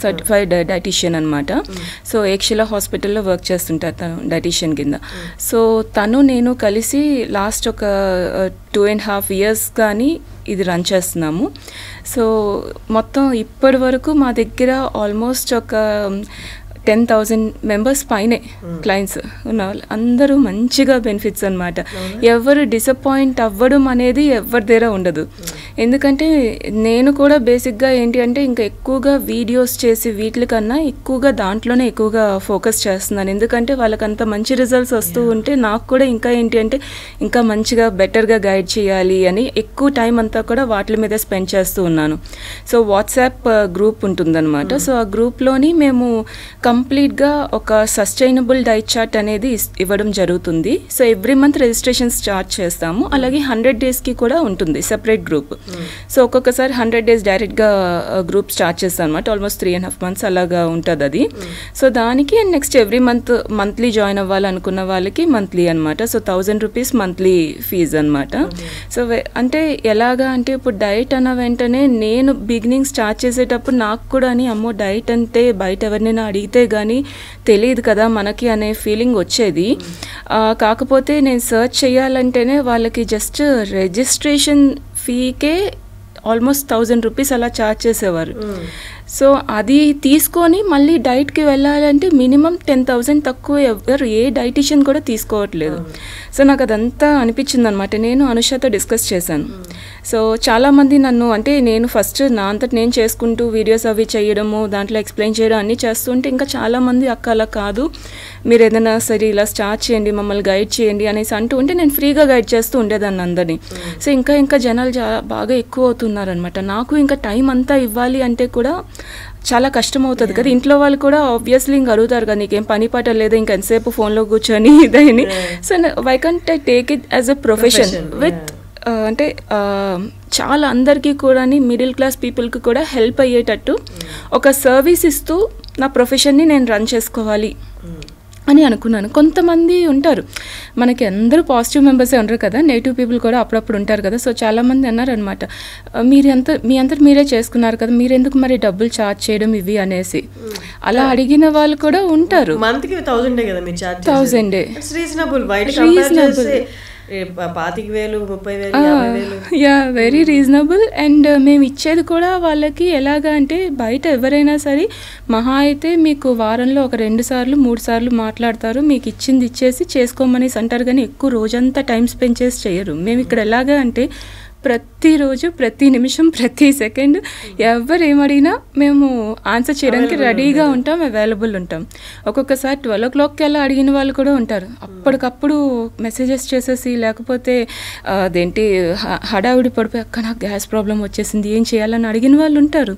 సర్టిఫైడ్ డైటీషియన్ అనమాట. సో ఏక్షిలా హాస్పిటల్లో వర్క్ చేస్తుంటారు తను డైటీషియన్ కింద. సో తను నేను కలిసి లాస్ట్ ఒక 2.5 years కానీ ఇది రన్ చేస్తున్నాము. సో మొత్తం ఇప్పటి వరకు మా దగ్గర ఆల్మోస్ట్ ఒక 10,000 members పైనే క్లయింట్స్ ఉన్న వాళ్ళు అందరూ మంచిగా బెనిఫిట్స్ అనమాట. ఎవరు డిసప్పాయింట్ అవ్వడం అనేది ఎవరి దగ్గర ఉండదు. ఎందుకంటే నేను కూడా బేసిక్గా ఏంటి అంటే ఇంకా ఎక్కువగా వీడియోస్ చేసి వీటికన్నా ఎక్కువగా దాంట్లోనే ఎక్కువగా ఫోకస్ చేస్తున్నాను. ఎందుకంటే వాళ్ళకంత మంచి రిజల్ట్స్ వస్తూ ఉంటే నాకు కూడా ఇంకా ఏంటి అంటే ఇంకా మంచిగా బెటర్గా గైడ్ చేయాలి అని ఎక్కువ టైం అంతా కూడా వాటి మీద స్పెండ్ చేస్తూ ఉన్నాను. సో వాట్సాప్ గ్రూప్ ఉంటుందన్నమాట. సో ఆ గ్రూప్లోని మేము కంప్లీట్గా ఒక సస్టైనబుల్ డైట్ చార్ట్ అనేది ఇవ్వడం జరుగుతుంది. So every month registration start చేస్తాము. అలాగే 100 daysకి కూడా ఉంటుంది సెపరేట్ గ్రూప్. సో ఒక్కొక్కసారి 100 days డైరెక్ట్గా గ్రూప్ స్టార్ట్ చేస్తాం అనమాట. ఆల్మోస్ట్ 3.5 months అలాగా ఉంటుంది అది. సో దానికి నెక్స్ట్ ఎవ్రీ మంత్లీ జాయిన్ అవ్వాలనుకున్న వాళ్ళకి మంత్లీ అనమాట. సో 1,000 rupees మంత్లీ ఫీజు అనమాట. సో అంటే ఎలాగా అంటే ఇప్పుడు డైట్ అన్న వెంటనే నేను బిగినింగ్ స్టార్ట్ చేసేటప్పుడు నాకు కూడా అని అమ్మో డైట్ అంటే బయట ఎవరినైనా అడిగితే కానీ తెలియదు కదా మనకి అనే ఫీలింగ్ వచ్చేది. కాకపోతే నేను సర్చ్ చేయాలంటేనే వాళ్ళకి జస్ట్ రిజిస్ట్రేషన్ ఫీకే ఆల్మోస్ట్ 1,000 rupees అలా ఛార్జ్ చేసేవారు. సో అది తీసుకొని మళ్ళీ డైట్కి వెళ్ళాలంటే మినిమం 10,000 తక్కువ ఎవరు ఏ డైటీషియన్ కూడా తీసుకోవట్లేదు. సో నాకు అదంతా అనిపించింది అనమాట. నేను అనుషతో డిస్కస్ చేశాను. సో చాలామంది నన్ను అంటే నేను ఫస్ట్ నా అంతటి నేను చేసుకుంటూ వీడియోస్ అవి చేయడము దాంట్లో ఎక్స్ప్లెయిన్ చేయడం అన్నీ చేస్తుంటే ఇంకా చాలామంది అక్క అలా కాదు మీరు ఏదైనా సరే ఇలా స్టార్ట్ చేయండి మమ్మల్ని గైడ్ చేయండి అనేసి అంటూ ఉంటే నేను ఫ్రీగా గైడ్ చేస్తూ ఉండేదాన్ని అందరినీ. సో ఇంకా జనాలు బాగా ఎక్కువ అవుతున్నారనమాట. నాకు ఇంకా టైం అంతా ఇవ్వాలి అంటే కూడా చాలా కష్టం అవుతుంది కదా. ఇంట్లో వాళ్ళు కూడా ఆబ్వియస్లీ ఇంక అడుగుతారు కదా నీకేం పని పాట లేదా ఇంకా ఎంతసేపు ఫోన్లో కూర్చొని ఇదని. So why can't I take it as a profession with అంటే చాలా అందరికీ కూడా మిడిల్ క్లాస్ పీపుల్కి కూడా హెల్ప్ అయ్యేటట్టు ఒక సర్వీస్ ఇస్తూ నా ప్రొఫెషన్ని నేను రన్ చేసుకోవాలి అని అనుకున్నాను. కొంతమంది ఉంటారు మనకి అందరూ పాజిటివ్ మెంబర్సే ఉంటారు కదా, నెగిటివ్ పీపుల్ కూడా అప్పుడప్పుడు ఉంటారు కదా. సో చాలామంది అన్నారనమాట మీ అంతా మీరే చేసుకున్నారు కదా మీరెందుకు మరి డబ్బులు ఛార్జ్ చేయడం ఇవి అనేసి అలా అడిగిన వాళ్ళు కూడా ఉంటారు. మంత్కి 1,000 కదా మీరు charge 1,000 reasonable yeah very reasonable. And మేము ఇచ్చేది కూడా వాళ్ళకి ఎలాగా అంటే బయట ఎవరైనా సరే మహా అయితే మీకు వారంలో ఒక 2 సార్లు 3 సార్లు మాట్లాడతారు, మీకు ఇచ్చింది ఇచ్చేసి చేసుకోమనేసి అంటారు, కానీ ఎక్కువ రోజంతా టైం స్పెండ్ చేసి చేయరు. మేము ఇక్కడ ఎలాగా అంటే ప్రతిరోజు ప్రతి నిమిషం ప్రతి సెకండ్ ఎవరు ఏమడిగినా మేము ఆన్సర్ చేయడానికి రెడీగా ఉంటాం, అవైలబుల్ ఉంటాం. ఒక్కొక్కసారి 12 o'clockకి అలా అడిగిన వాళ్ళు కూడా ఉంటారు. అప్పటికప్పుడు మెసేజెస్ చేసేసి లేకపోతే అదేంటి హడావిడి పడిపోయి అక్క నాకు గ్యాస్ ప్రాబ్లం వచ్చేసింది ఏం చేయాలని అడిగిన వాళ్ళు ఉంటారు.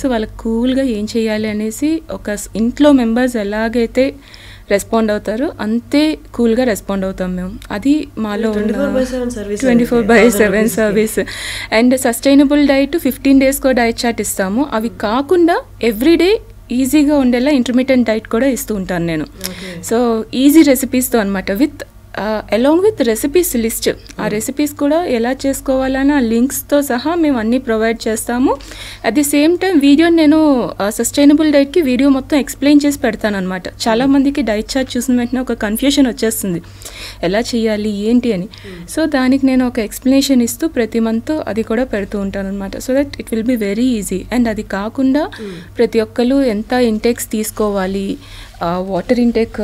సో వాళ్ళకి కూల్గా ఏం చేయాలి అనేసి ఒక ఇంట్లో మెంబర్స్ ఎలాగైతే రెస్పాండ్ అవుతారు అంతే కూల్గా రెస్పాండ్ అవుతాం మేము. అది మాలో 24/7 service. And sustainable diet 15 days diet chart ఇస్తాము. అవి కాకుండా ఎవ్రీడే ఈజీగా ఉండేలా ఇంటర్మీడియట్ డైట్ కూడా ఇస్తూ ఉంటాను నేను. సో ఈజీ రెసిపీస్తో అనమాట with along with recipes list. ఆ రెసిపీస్ కూడా ఎలా చేసుకోవాలని ఆ లింక్స్తో సహా మేము అన్నీ ప్రొవైడ్ చేస్తాము. At the same time video నేను సస్టైనబుల్ డైట్కి వీడియో మొత్తం ఎక్స్ప్లెయిన్ చేసి పెడతాను అనమాట. చాలామందికి డైట్ చార్ట్ చూసిన వెంటనే ఒక కన్ఫ్యూషన్ వచ్చేస్తుంది ఎలా చేయాలి ఏంటి అని. సో దానికి నేను ఒక ఎక్స్ప్లెనేషన్ ఇస్తూ ప్రతి మంత్ అది కూడా పెడుతూ ఉంటాను అనమాట. So that it will be very easy. And అది కాకుండా ప్రతి ఒక్కరు ఎంత ఇంటేక్స్ తీసుకోవాలి, వాటర్ ఇంటేక్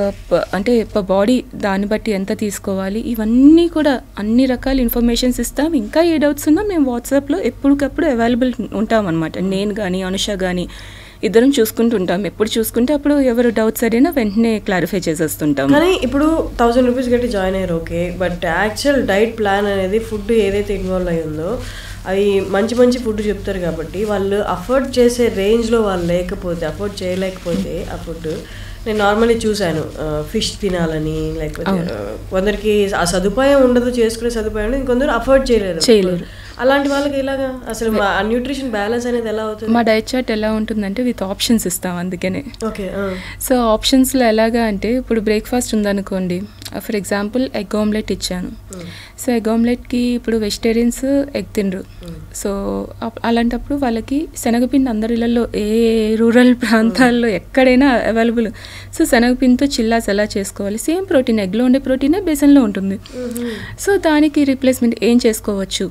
అంటే బాడీ దాన్ని బట్టి ఎంత తీసుకోవాలి, ఇవన్నీ కూడా అన్ని రకాల ఇన్ఫర్మేషన్స్ ఇస్తాం. ఇంకా ఏ డౌట్స్ ఉన్నా మేము వాట్సాప్లో ఎప్పటికప్పుడు అవైలబుల్ ఉంటాం అనమాట. నేను కానీ అనుష కానీ ఇద్దరం చూసుకుంటూ ఉంటాం. ఎప్పుడు చూసుకుంటే అప్పుడు ఎవరు డౌట్స్ అడిగినా వెంటనే క్లారిఫై చేసేస్తుంటాం. కానీ ఇప్పుడు 1,000 rupees కట్టి జాయిన్ అయ్యారు okay, but actual diet plan అనేది ఫుడ్ ఏదైతే ఇన్వాల్వ్ అయ్యి ఉందో అవి మంచి ఫుడ్ చెప్తారు కాబట్టి వాళ్ళు అఫోర్డ్ చేసే రేంజ్లో వాళ్ళు లేకపోతే అఫోర్డ్ చేయలేకపోతే ఆ ఫుడ్ నేను నార్మల్లీ చూశాను ఫిష్ తినాలని, లేకపోతే కొందరికి ఆ సదుపాయం ఉండదు, చేసుకునే సదుపాయం ఉండదు, ఇంకొందరు అఫోర్డ్ చేయలేరు. అలాంటి వాళ్ళకి ఇలాగా అసలు న్యూట్రిషన్ బ్యాలెన్స్ అనేది ఎలా అవుతుంది? మా డైట్ చార్ట్ ఎలా ఉంటుందంటే విత్ ఆప్షన్స్ ఇస్తాం అందుకనే. ఓకే. సో ఆప్షన్స్లో ఎలాగా అంటే ఇప్పుడు బ్రేక్ఫాస్ట్ ఉందనుకోండి ఫర్ ఎగ్జాంపుల్ ఎగ్ ఆమ్లెట్ ఇచ్చాను. సో ఎగ్ ఆమ్లెట్కి ఇప్పుడు వెజిటేరియన్స్ ఎగ్ తినరు. సో అలాంటప్పుడు వాళ్ళకి శనగపిండి అందరి ఇళ్ళల్లో ఏ రూరల్ ప్రాంతాల్లో ఎక్కడైనా అవైలబుల్. సో శనగపిండితో చిల్లాస్ ఎలా చేసుకోవాలి, సేమ్ ప్రోటీన్ ఎగ్లో ఉండే ప్రోటీనే బేసన్లో ఉంటుంది. సో దానికి రీప్లేస్మెంట్ ఏం చేసుకోవచ్చు,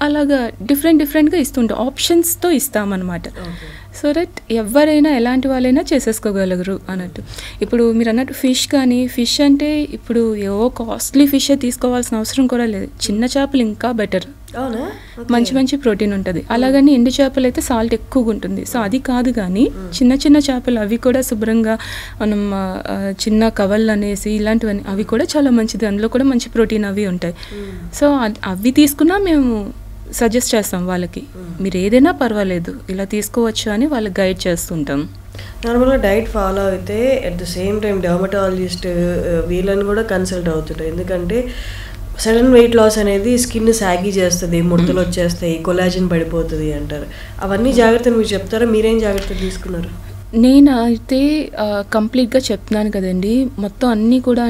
అలాగా డిఫరెంట్గా ఇస్తుంటాం, ఆప్షన్స్తో ఇస్తామన్నమాట. సో దట్ ఎవరైనా ఎలాంటి వాళ్ళైనా చేసేసుకోగలరు అన్నట్టు. ఇప్పుడు మీరు అన్నట్టు ఫిష్ అంటే ఇప్పుడు ఏవో కాస్ట్లీ ఫిషే తీసుకోవాల్సిన అవసరం కూడా లేదు. చిన్న చేపలు ఇంకా బెటర్, మంచి ప్రోటీన్ ఉంటుంది. అలాగని ఎండు చేపలు అయితే సాల్ట్ ఎక్కువగా ఉంటుంది. సో అది కాదు, కానీ చిన్న చేపలు అవి కూడా శుభ్రంగా మనం చిన్న కవళ్ళు అనేసి ఇలాంటివన్నీ అవి కూడా చాలా మంచిది, అందులో కూడా మంచి ప్రోటీన్ అవి ఉంటాయి. సో అవి తీసుకున్నా మేము సజెస్ట్ చేస్తాం వాళ్ళకి, మీరు ఏదైనా పర్వాలేదు ఇలా తీసుకోవచ్చు అని వాళ్ళకి గైడ్ చేస్తుంటాం. నార్మల్గా డైట్ ఫాలో అయితే at the same time dermatologist వీళ్ళని కూడా కన్సల్ట్ అవుతుంటారు. ఎందుకంటే సడన్ వెయిట్ లాస్ అనేది స్కిన్ సాగి చేస్తుంది, ముడతలు వచ్చేస్తాయి, కొలాజిన్ పడిపోతుంది అంటారు. అవన్నీ జాగ్రత్తలు మీరు చెప్తారా, మీరేం జాగ్రత్తలు తీసుకున్నారు? నేనైతే కంప్లీట్గా చెప్తున్నాను కదండి, మొత్తం అన్నీ కూడా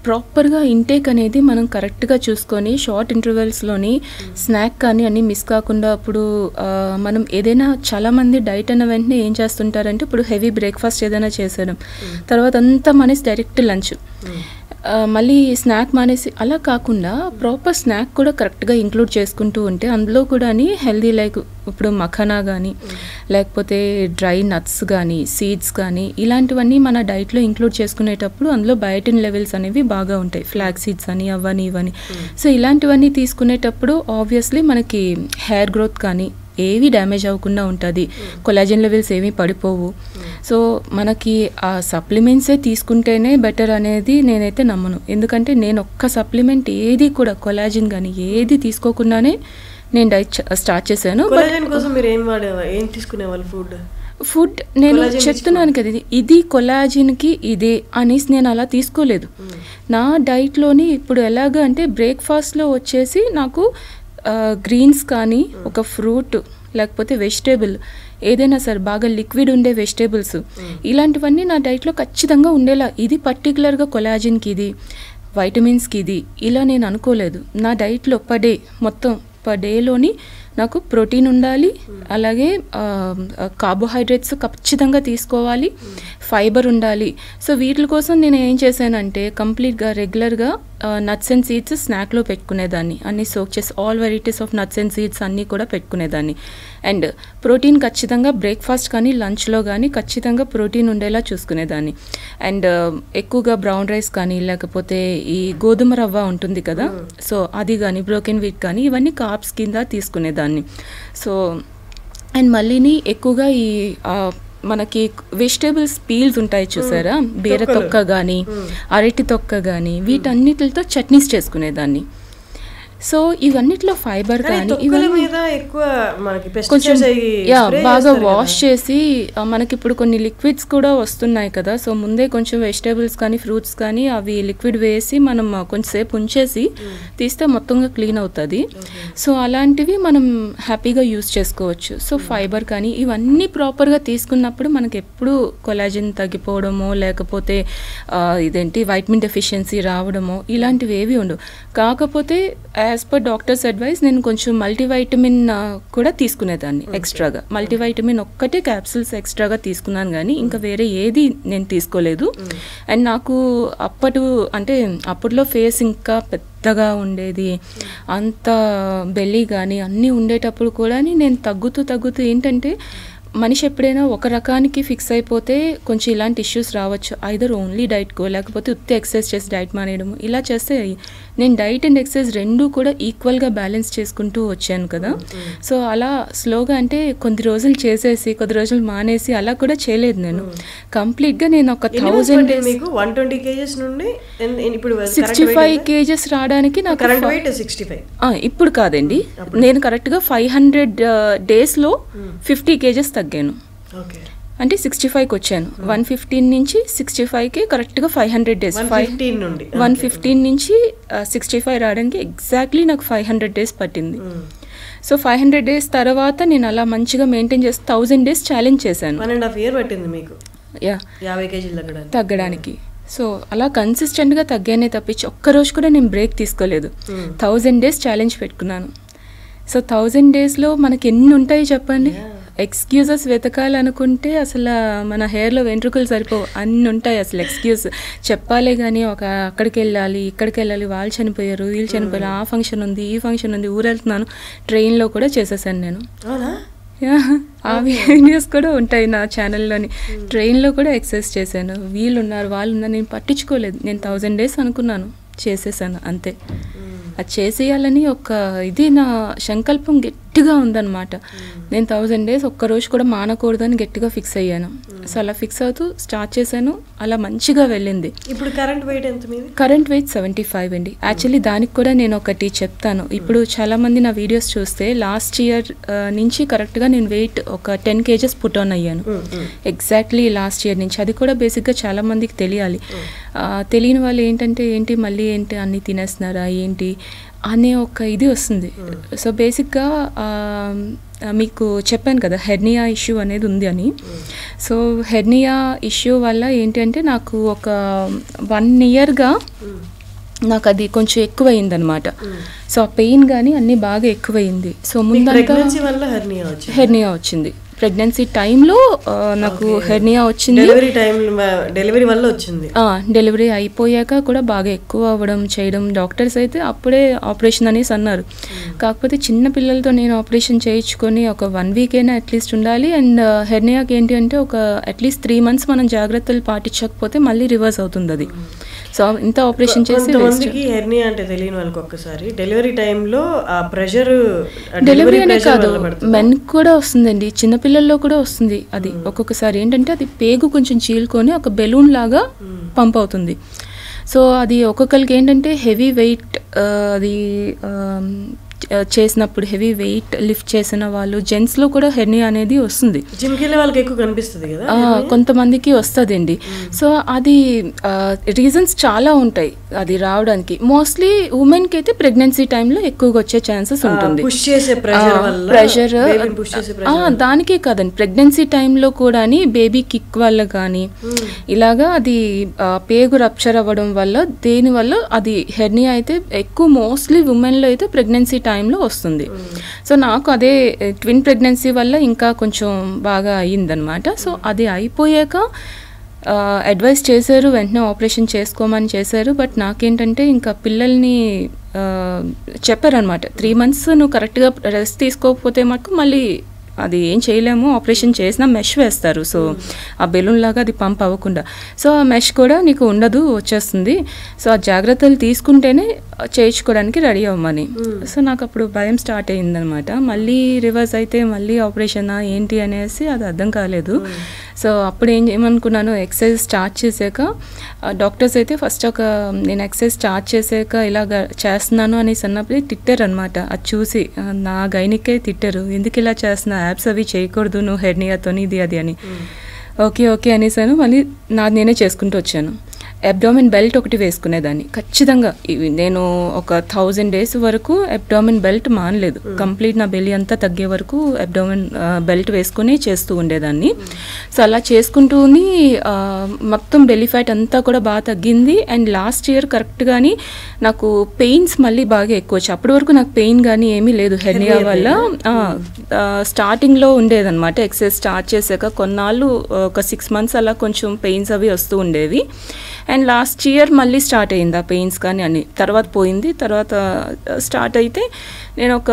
ప్రాపర్గా ఇంటేక్ అనేది మనం కరెక్ట్గా చూసుకొని షార్ట్ ఇంటర్వెల్స్లోని స్నాక్ కానీ అన్నీ మిస్ కాకుండా. అప్పుడు మనం ఏదైనా చాలామంది డైట్ అన్న వెంటనే ఏం చేస్తుంటారంటే ఇప్పుడు హెవీ బ్రేక్ఫాస్ట్ ఏదైనా చేసేయడం, తర్వాత అంతా మానేసి డైరెక్ట్ లంచ్, మళ్ళీ స్నాక్ మానేసి అలా కాకుండా ప్రాపర్ స్నాక్ కూడా కరెక్ట్గా ఇంక్లూడ్ చేసుకుంటూ ఉంటే అందులో కూడా హెల్దీ లైక్ ఇప్పుడు మఖానా కానీ లేకపోతే డ్రై నట్స్ కానీ సీడ్స్ కానీ ఇలాంటివన్నీ మన డైట్లో ఇంక్లూడ్ చేసుకునేటప్పుడు అందులో బయోటిన్ లెవెల్స్ అనేవి బాగా ఉంటాయి. ఫ్లాక్ సీడ్స్ అని అవని ఇవని. సో ఇలాంటివన్నీ తీసుకునేటప్పుడు ఆబ్వియస్లీ మనకి హెయిర్ గ్రోత్ కానీ ఏవి డ్యామేజ్ అవ్వకుండా ఉంటుంది, కొలాజన్ లెవెల్స్ ఏమీ పడిపోవు. సో మనకి ఆ సప్లిమెంట్సే తీసుకుంటేనే బెటర్ అనేది నేనైతే నమ్మను. ఎందుకంటే నేను ఒక్క సప్లిమెంట్ ఏది కూడా కొలాజిన్ కానీ ఏది తీసుకోకుండానే నేను డైట్ స్టార్ట్ చేశాను. ఫుడ్ నేను చెప్తున్నాను కదా, ఇది కొలాజిన్కి ఇదే అనేసి నేను అలా తీసుకోలేదు. నా డైట్లోని ఇప్పుడు ఎలాగ అంటే బ్రేక్ఫాస్ట్లో వచ్చేసి నాకు గ్రీన్స్ కానీ ఒక ఫ్రూట్ లేకపోతే వెజిటేబుల్ ఏదైనా సరే బాగా లిక్విడ్ ఉండే వెజిటేబుల్స్ ఇలాంటివన్నీ నా డైట్లో ఖచ్చితంగా ఉండేలా, ఇది పర్టికులర్గా కొలాజిన్కి ఇది వైటమిన్స్కి ఇది ఇలా నేను అనుకోలేదు. నా డైట్లో మొత్తం పర్ డేలోని నాకు ప్రోటీన్ ఉండాలి, అలాగే కార్బోహైడ్రేట్స్ ఖచ్చితంగా తీసుకోవాలి, ఫైబర్ ఉండాలి. సో వీటి కోసం నేను ఏం చేశానంటే కంప్లీట్గా రెగ్యులర్గా నట్స్ అండ్ సీడ్స్ స్నాక్లో పెట్టుకునేదాన్ని, అన్నీ సోక్ చేసి all varieties of nuts and seeds అన్నీ కూడా పెట్టుకునేదాన్ని. అండ్ ప్రోటీన్ ఖచ్చితంగా బ్రేక్ఫాస్ట్ కానీ లంచ్లో కానీ ఖచ్చితంగా ప్రోటీన్ ఉండేలా చూసుకునేదాన్ని. అండ్ ఎక్కువగా బ్రౌన్ రైస్ కానీ లేకపోతే ఈ గోధుమ రవ్వ ఉంటుంది కదా, సో అది కానీ బ్రోకెన్ వీట్ కానీ ఇవన్నీ కార్బ్స్ కింద తీసుకునేదాన్ని. సో అండ్ మళ్ళీని ఎక్కువగా ఈ మనకి వెజిటేబుల్స్ పీల్స్ ఉంటాయి చూసారా, బీర తొక్క కానీ అరటి తొక్క కానీ వీటన్నిటితో చట్నీస్ చేసుకునేదాన్ని. సో ఇవన్నిట్లో ఫైబర్ కానీ ఇవన్నీ కొంచెం బాగా వాష్ చేసి మనకి ఇప్పుడు కొన్ని లిక్విడ్స్ కూడా వస్తున్నాయి కదా, సో ముందే కొంచెం వెజిటేబుల్స్ కానీ ఫ్రూట్స్ కానీ అవి లిక్విడ్ వేసి మనం కొంచెంసేపు ఉంచేసి తీస్తే మొత్తంగా క్లీన్ అవుతుంది. సో అలాంటివి మనం హ్యాపీగా యూస్ చేసుకోవచ్చు. సో ఫైబర్ కానీ ఇవన్నీ ప్రాపర్గా తీసుకున్నప్పుడు మనకి ఎప్పుడు కొలాజిన్ తగ్గిపోవడమో లేకపోతే ఇదేంటి వైటమిన్ డెఫిషియన్సీ రావడమో ఇలాంటివి ఏవి ఉండవు. కాకపోతే యాజ్ పర్ డాక్టర్స్ అడ్వైస్ నేను కొంచెం మల్టీవైటమిన్ కూడా తీసుకునేదాన్ని ఎక్స్ట్రాగా. మల్టీవైటమిన్ ఒక్కటే క్యాప్సూల్స్ ఎక్స్ట్రాగా తీసుకున్నాను కానీ ఇంకా వేరే ఏది నేను తీసుకోలేదు. అండ్ నాకు అప్పట్లో ఫేస్ ఇంకా పెద్దగా ఉండేది, అంత బెల్లీ కానీ అన్నీ ఉండేటప్పుడు కూడా నేను తగ్గుతూ ఏంటంటే మనిషి ఎప్పుడైనా ఒక రకానికి ఫిక్స్ అయిపోతే కొంచెం ఇలాంటి ఇష్యూస్ రావచ్చు. ఐదర్ ఓన్లీ డైట్కో లేకపోతే ఉత్తి ఎక్సర్సైజ్ చేసి డైట్ మానేయడము ఇలా చేస్తే నేను డైట్ అండ్ ఎక్సర్సైజ్ రెండూ కూడా ఈక్వల్గా బ్యాలెన్స్ చేసుకుంటూ వచ్చాను కదా. సో అలా స్లోగా అంటే కొద్ది రోజులు చేసేసి కొద్ది రోజులు మానేసి అలా కూడా చేయలేదు నేను. కంప్లీట్గా నేను ఒక 1000 days 65 kgs రావడానికి నాకు ఇప్పుడు కాదండి, నేను కరెక్ట్గా 500 daysలో 50 kgs తగ్గాను. అంటే 65కి వచ్చాను. 115 నుంచి 65కి కరెక్ట్గా 500 days. 115 నుంచి 65 రావడానికి ఎగ్జాక్ట్లీ నాకు 500 days పట్టింది. సో 500 days తర్వాత నేను అలా మంచిగా మెయింటైన్ చేసి 1000 days ఛాలెంజ్ చేశాను. 1.5 years పట్టింది మీకు 50 kg తగ్గడానికి. సో అలా కన్సిస్టెంట్గా తగ్గానే తప్పించి ఒక్కరోజు కూడా నేను బ్రేక్ తీసుకోలేదు. 1000 days ఛాలెంజ్ పెట్టుకున్నాను. సో 1000 daysలో మనకి ఎన్ని ఉంటాయి చెప్పండి. ఎక్స్క్యూజెస్ వెతకాలనుకుంటే అసలు మన హెయిర్లో వెంట్రుకలు సరిపోవు, అన్ని ఉంటాయి అసలు ఎక్స్క్యూజ్ చెప్పాలే. కానీ అక్కడికి వెళ్ళాలి, ఇక్కడికి వెళ్ళాలి, వాళ్ళు చనిపోయారు, వీళ్ళు చనిపోయారు, ఆ ఫంక్షన్ ఉంది, ఈ ఫంక్షన్ ఉంది, ఊరెళ్తున్నాను, ట్రైన్లో కూడా చేసేసాను నేను. ఆ వీడియోస్ కూడా ఉంటాయి నా ఛానల్లోని. ట్రైన్లో కూడా ఎక్సర్సైజ్ చేశాను, వీళ్ళు ఉన్నారు, వాళ్ళు ఉన్నారు, నేను పట్టించుకోలేదు. నేను 1000 days అనుకున్నాను, చేసేసాను అంతే. అది చేసేయాలని ఒక ఇది నా సంకల్పం గట్టిగా ఉందన్నమాట. నేను 1000 days ఒక్కరోజు కూడా మానకూడదని గట్టిగా ఫిక్స్ అయ్యాను. సో అలా ఫిక్స్ అవుతూ స్టార్ట్ చేశాను, అలా మంచిగా వెళ్ళింది. ఇప్పుడు కరెంట్ వెయిట్ ఎంత మీది? కరెంట్ వెయిట్ 75 అండి. యాక్చువల్లీ దానికి కూడా నేను ఒకటి చెప్తాను. ఇప్పుడు చాలామంది నా వీడియోస్ చూస్తే లాస్ట్ ఇయర్ నుంచి కరెక్ట్గా నేను వెయిట్ ఒక 10 kgs పుట్ ఆన్ అయ్యాను ఎగ్జాక్ట్లీ లాస్ట్ ఇయర్ నుంచి. అది కూడా బేసిక్గా చాలామందికి తెలియాలి. తెలియని వాళ్ళు ఏంటి మళ్ళీ ఏంటి అన్నీ తినేస్తున్నారా ఏంటి అనే ఒక ఇది వస్తుంది. సో బేసిక్గా మీకు చెప్పాను కదా హెర్నియా ఇష్యూ అనేది ఉంది అని. సో హెర్నియా ఇష్యూ వల్ల ఏంటి అంటే నాకు ఒక 1 yearగా నాకు అది కొంచెం ఎక్కువైంది అనమాట. సో ఆ పెయిన్ కానీ అన్నీ బాగా ఎక్కువైంది. సో ముందంతా హెర్నియా వచ్చింది. ప్రెగ్నెన్సీ టైంలో నాకు హెర్నియా వచ్చింది. డెలివరీ వల్ల వచ్చింది. డెలివరీ అయిపోయాక కూడా బాగా ఎక్కువ అవ్వడం చేయడం, డాక్టర్స్ అయితే అప్పుడే ఆపరేషన్ అనేసి అన్నారు. కాకపోతే చిన్న పిల్లలతో నేను ఆపరేషన్ చేయించుకొని ఒక 1 week అయినా అట్లీస్ట్ ఉండాలి. అండ్ హెర్నియాకి ఏంటి అంటే ఒక అట్లీస్ట్ 3 months మనం జాగ్రత్తలు పాటించకపోతే మళ్ళీ రివర్స్ అవుతుంది అది. సో ఇంత ఆపరేషన్ చేసి హెర్నియా అంటే తెలియని వాళ్ళకి ఒక్కసారి డెలివరీ టైంలో ఆ ప్రెషర్, డెలివరీ అనే కాదు మెన్ కూడా వస్తుందండి, చిన్నపిల్లల్లో కూడా వస్తుంది అది. ఒక్కొక్కసారి ఏంటంటే అది పేగు కొంచెం చీల్కొని ఒక బెలూన్ లాగా పంప్ అవుతుంది. సో అది ఒక్కొక్కరికి ఏంటంటే హెవీ వెయిట్ అది చేసినప్పుడు హెవీ వెయిట్ లిఫ్ట్ చేసిన వాళ్ళు జెంట్స్లో కూడా హెర్నియా అనేది వస్తుంది. జిమ్కి వెళ్ళే వాళ్ళకి ఎక్కువ కనిపిస్తుంది కదా, కొంతమందికి వస్తుంది అండి. సో అది రీజన్స్ చాలా ఉంటాయి అది రావడానికి. మోస్ట్లీ ఉమెన్కి అయితే ప్రెగ్నెన్సీ టైంలో ఎక్కువగా వచ్చే ఛాన్సెస్ ఉంటుంది. ప్రెషర్ దానికే కాదండి, ప్రెగ్నెన్సీ టైంలో కూడా బేబీ కిక్ వల్ల కానీ ఇలాగా అది పేగు రప్చర్ అవ్వడం వల్ల దేనివల్ల అది హెర్నియా అయితే ఎక్కువ మోస్ట్లీ ఉమెన్లో అయితే ప్రెగ్నెన్సీ టైంలో వస్తుంది. సో నాకు అదే ట్విన్ ప్రెగ్నెన్సీ వల్ల ఇంకా కొంచెం బాగా అయ్యిందనమాట. సో అది అయిపోయాక అడ్వైస్ చేశారు, వెంటనే ఆపరేషన్ చేసుకోమని చేశారు. బట్ నాకేంటంటే ఇంకా పిల్లల్ని చెప్పారనమాట 3 months నువ్వు కరెక్ట్గా రెస్ట్ తీసుకోకపోతే మాకు మళ్ళీ అది ఏం చేయలేము, ఆపరేషన్ చేసినా మెష్ వేస్తారు. సో ఆ బెలూన్ లాగా అది పంప్ అవ్వకుండా. సో ఆ మెష్ కూడా నీకు ఉండదు, వచ్చేస్తుంది. సో ఆ జాగ్రత్తలు తీసుకుంటేనే చేయించుకోవడానికి రెడీ అవ్వమని. సో నాకు అప్పుడు భయం స్టార్ట్ అయ్యిందనమాట. మళ్ళీ రివర్స్ అయితే మళ్ళీ ఆపరేషనా ఏంటి అనేసి అది అర్థం కాలేదు. సో అప్పుడు ఏమనుకున్నాను, ఎక్సర్సైజ్ స్టార్ట్ చేశాక డాక్టర్స్ అయితే ఫస్ట్ నేను ఎక్సర్సైజ్ స్టార్ట్ చేశాక ఇలాగ చేస్తున్నాను అనేసి అన్నప్పుడు తిట్టారు అనమాట. అది చూసి నా గైనికే తిట్టారు, ఎందుకు ఇలా చేస్తున్నా, యాప్స్ అవి చేయకూడదు నువ్వు హెర్నియాతో ఇది అది అని. ఓకే అనేసాను. మళ్ళీ నేనే చేసుకుంటూ వచ్చాను. అబ్డామిన్ బెల్ట్ ఒకటి వేసుకునేదాన్ని ఖచ్చితంగా. నేను ఒక 1000 days వరకు అబ్డామిన్ బెల్ట్ మానలేదు. కంప్లీట్ నా బెల్లి అంతా తగ్గే వరకు అబ్డామిన్ బెల్ట్ వేసుకుని చేస్తూ ఉండేదాన్ని. సో అలా చేసుకుంటూని మొత్తం బెల్లి ఫ్యాట్ అంతా కూడా బాగా తగ్గింది. అండ్ లాస్ట్ ఇయర్ కరెక్ట్గాని నాకు పెయిన్స్ మళ్ళీ బాగా ఎక్కువ వచ్చాయి. అప్పటి వరకు నాకు పెయిన్ కానీ ఏమీ లేదు హెర్నియా వల్ల. స్టార్టింగ్లో ఉండేదన్నమాట. ఎక్సర్సైజ్ స్టార్ట్ చేశాక కొన్నాళ్ళు ఒక 6 months అలా కొంచెం పెయిన్స్ అవి వస్తూ ఉండేవి. అండ్ లాస్ట్ ఇయర్ మళ్ళీ స్టార్ట్ అయింది ఆ పెయిన్స్ కానీ అన్ని. తర్వాత పోయింది. తర్వాత స్టార్ట్ అయితే నేను ఒక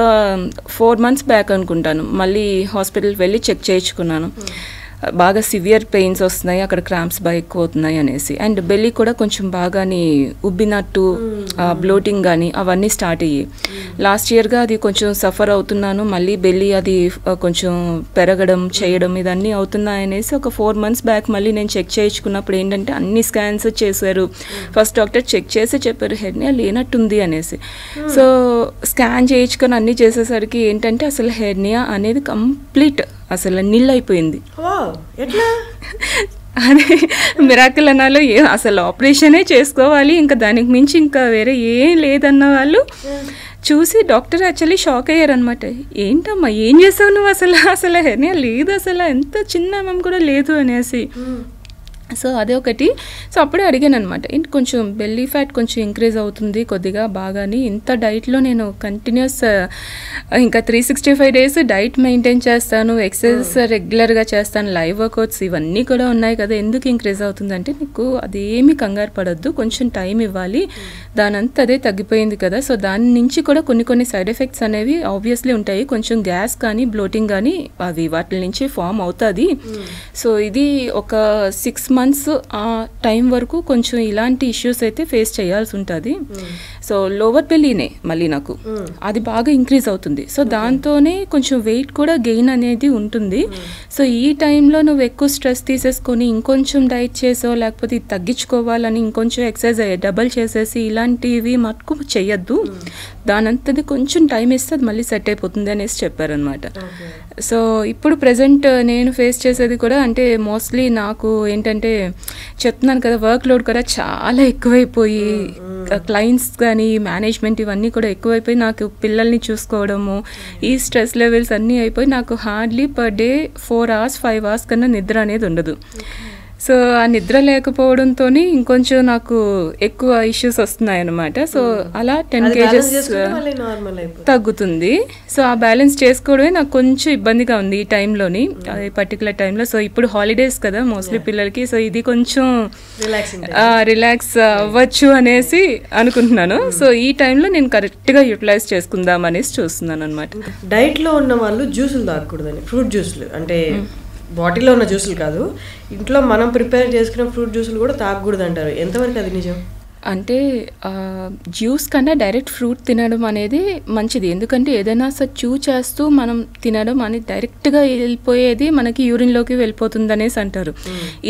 4 months బ్యాక్ అనుకుంటాను మళ్ళీ హాస్పిటల్కి వెళ్ళి చెక్ చేయించుకున్నాను. బాగా సివియర్ పెయిన్స్ వస్తున్నాయి, అక్కడ క్రాంప్స్ బాగా ఎక్కువ అవుతున్నాయి అనేసి. అండ్ బెల్లి కూడా కొంచెం బాగాని ఉబ్బినట్టు బ్లోటింగ్ కానీ అవన్నీ స్టార్ట్ అయ్యాయి. లాస్ట్ ఇయర్గా అది కొంచెం సఫర్ అవుతున్నాను. మళ్ళీ బెల్లి అది కొంచెం పెరగడం చేయడం ఇదన్నీ అవుతున్నాయి అనేసి ఒక 4 months బ్యాక్ మళ్ళీ నేను చెక్ చేయించుకున్నప్పుడు ఏంటంటే అన్ని స్కాన్స్ చేశారు. ఫస్ట్ డాక్టర్ చెక్ చేసి చెప్పారు హెర్నియా లేనట్టుంది అనేసి. సో స్కాన్ చేయించుకొని అన్నీ చేసేసరికి ఏంటంటే అసలు హెర్నియా అనేది కంప్లీట్ అసలు నిల్ అయిపోయింది. అదే మిరాకిల్ అన్నాలో అసలు ఆపరేషనే చేసుకోవాలి, ఇంకా దానికి మించి ఇంకా వేరే ఏం లేదన్న వాళ్ళు చూసి డాక్టర్ యాక్చువల్లీ షాక్ అయ్యారనమాట. ఏంటమ్మా ఏం చేసావు నువ్వు, అసలు హెర్నియా లేదు, అసలు ఎంత చిన్న కూడా లేదు అనేసి. సో అదే ఒకటి. సో అప్పుడే అడిగాను అనమాట, ఏంటి కొంచెం బెల్లీ ఫ్యాట్ కొంచెం ఇంక్రీజ్ అవుతుంది కొద్దిగా బాగాని, ఇంత డైట్లో నేను కంటిన్యూస్ ఇంకా 365 days డైట్ మెయింటైన్ చేస్తాను, ఎక్సర్సైజ్ రెగ్యులర్గా చేస్తాను, లైవ్ వర్కౌట్స్ ఇవన్నీ కూడా ఉన్నాయి కదా, ఎందుకు ఇంక్రీజ్ అవుతుందంటే నీకు అదేమీ కంగారు పడద్దు, కొంచెం టైం ఇవ్వాలి, దానంతా అదే తగ్గిపోయింది కదా. సో దాని నుంచి కూడా కొన్ని సైడ్ ఎఫెక్ట్స్ అనేవి ఆబ్వియస్లీ ఉంటాయి, కొంచెం గ్యాస్ కానీ బ్లోటింగ్ కానీ అవి వాటి నుంచి ఫామ్ అవుతుంది. సో ఇది ఒక 6 months ఆ టైం వరకు కొంచెం ఇలాంటి ఇష్యూస్ అయితే ఫేస్ చేయాల్సి ఉంటుంది. సో లోవర్ బెల్లీనే మళ్ళీ నాకు అది బాగా ఇంక్రీజ్ అవుతుంది. సో దాంతోనే కొంచెం వెయిట్ కూడా గెయిన్ అనేది ఉంటుంది. సో ఈ టైంలో నువ్వు ఎక్కువ స్ట్రెస్ తీసేసుకొని ఇంకొంచెం డైట్ చేసో లేకపోతే ఇది తగ్గించుకోవాలని ఇంకొంచెం ఎక్సర్సైజ్ డబల్ చేసేసి ఇలాంటివి మటుకు చెయ్యొద్దు, దానంతది కొంచెం టైం ఇస్తే అది మళ్ళీ సెట్ అయిపోతుంది అనేసి చెప్పారనమాట. సో ఇప్పుడు ప్రజెంట్ నేను ఫేస్ చేసేది కూడా అంటే మోస్ట్లీ నాకు ఏంటంటే చెప్తున్నాను కదా, వర్క్ లోడ్ కూడా చాలా ఎక్కువైపోయి క్లయింట్స్ కానీ మేనేజ్మెంట్ ఇవన్నీ కూడా ఎక్కువైపోయి నాకు పిల్లల్ని చూసుకోవడము ఈ స్ట్రెస్ లెవెల్స్ అన్నీ అయిపోయి నాకు hardly per day 4 hours 5 hours కన్నా నిద్ర అనేది ఉండదు. సో ఆ నిద్ర లేకపోవడంతో ఇంకొంచెం నాకు ఎక్కువ ఇష్యూస్ వస్తున్నాయి అన్నమాట. సో అలా 10 kgs తగ్గుతుంది. సో ఆ బ్యాలెన్స్ చేసుకోవడమే నాకు కొంచెం ఇబ్బందిగా ఉంది ఈ టైంలోని, పర్టికులర్ టైంలో. సో ఇప్పుడు హాలిడేస్ కదా మోస్ట్లీ పిల్లలకి, సో ఇది కొంచెం రిలాక్స్ అవ్వచ్చు అనేసి అనుకుంటున్నాను. సో ఈ టైంలో నేను కరెక్ట్గా యూటిలైజ్ చేసుకుందాం అనేసి చూస్తున్నాను అనమాట. డైట్లో ఉన్న వాళ్ళు జ్యూసులు తాగకూడదని, ఫ్రూట్ జ్యూసులు అంటే బాటిల్లో ఉన్న జ్యూసులు కాదు, ఇంట్లో మనం ప్రిపేర్ చేసుకున్న ఫ్రూట్ జ్యూసులు కూడా తాగకూడదు అంటారు, ఎంతవరకు అది నిజం? అంటే జ్యూస్ కన్నా డైరెక్ట్ ఫ్రూట్ తినడం అనేది మంచిది, ఎందుకంటే ఏదైనా చూ చేస్తూ మనం తినడం అనేది డైరెక్ట్గా వెళ్ళిపోయేది మనకి యూరిన్లోకి వెళ్ళిపోతుంది అనేసి అంటారు.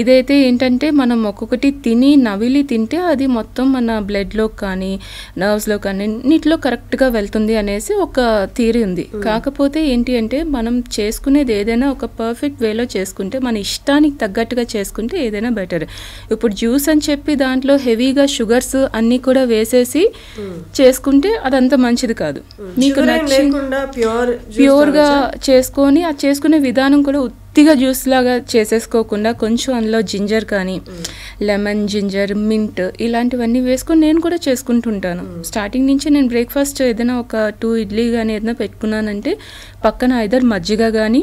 ఇదైతే ఏంటంటే మనం ఒక్కొక్కటి తిని నవిలి తింటే అది మొత్తం మన బ్లడ్లో కానీ నర్వ్స్లో కానీ అన్నిటిలో కరెక్ట్గా వెళ్తుంది అనేసి ఒక థియరీ ఉంది. కాకపోతే ఏంటి అంటే మనం చేసుకునేది ఏదైనా ఒక పర్ఫెక్ట్ వేలో చేసుకుంటే, మన ఇష్టానికి తగ్గట్టుగా చేసుకుంటే ఏదైనా బెటర్. ఇప్పుడు జ్యూస్ అని చెప్పి దాంట్లో హెవీగా షుగర్ అన్ని కూడా వేసేసి చేసుకుంటే అదంతా మంచిది కాదు. నీకు ప్యూర్గా చేసుకొని ఆ చేసుకునే విధానం కూడా ఉత్తిగా జ్యూస్ లాగా చేసేసుకోకుండా కొంచెం అందులో జింజర్ కానీ లెమన్, జింజర్, మింట్ ఇలాంటివన్నీ వేసుకొని నేను కూడా చేసుకుంటుంటాను. స్టార్టింగ్ నుంచి నేను బ్రేక్ఫాస్ట్ ఏదైనా ఒక 2 ఇడ్లీ కానీ ఏదైనా పెట్టుకున్నానంటే పక్కన ఐదర్ మజ్జిగ కానీ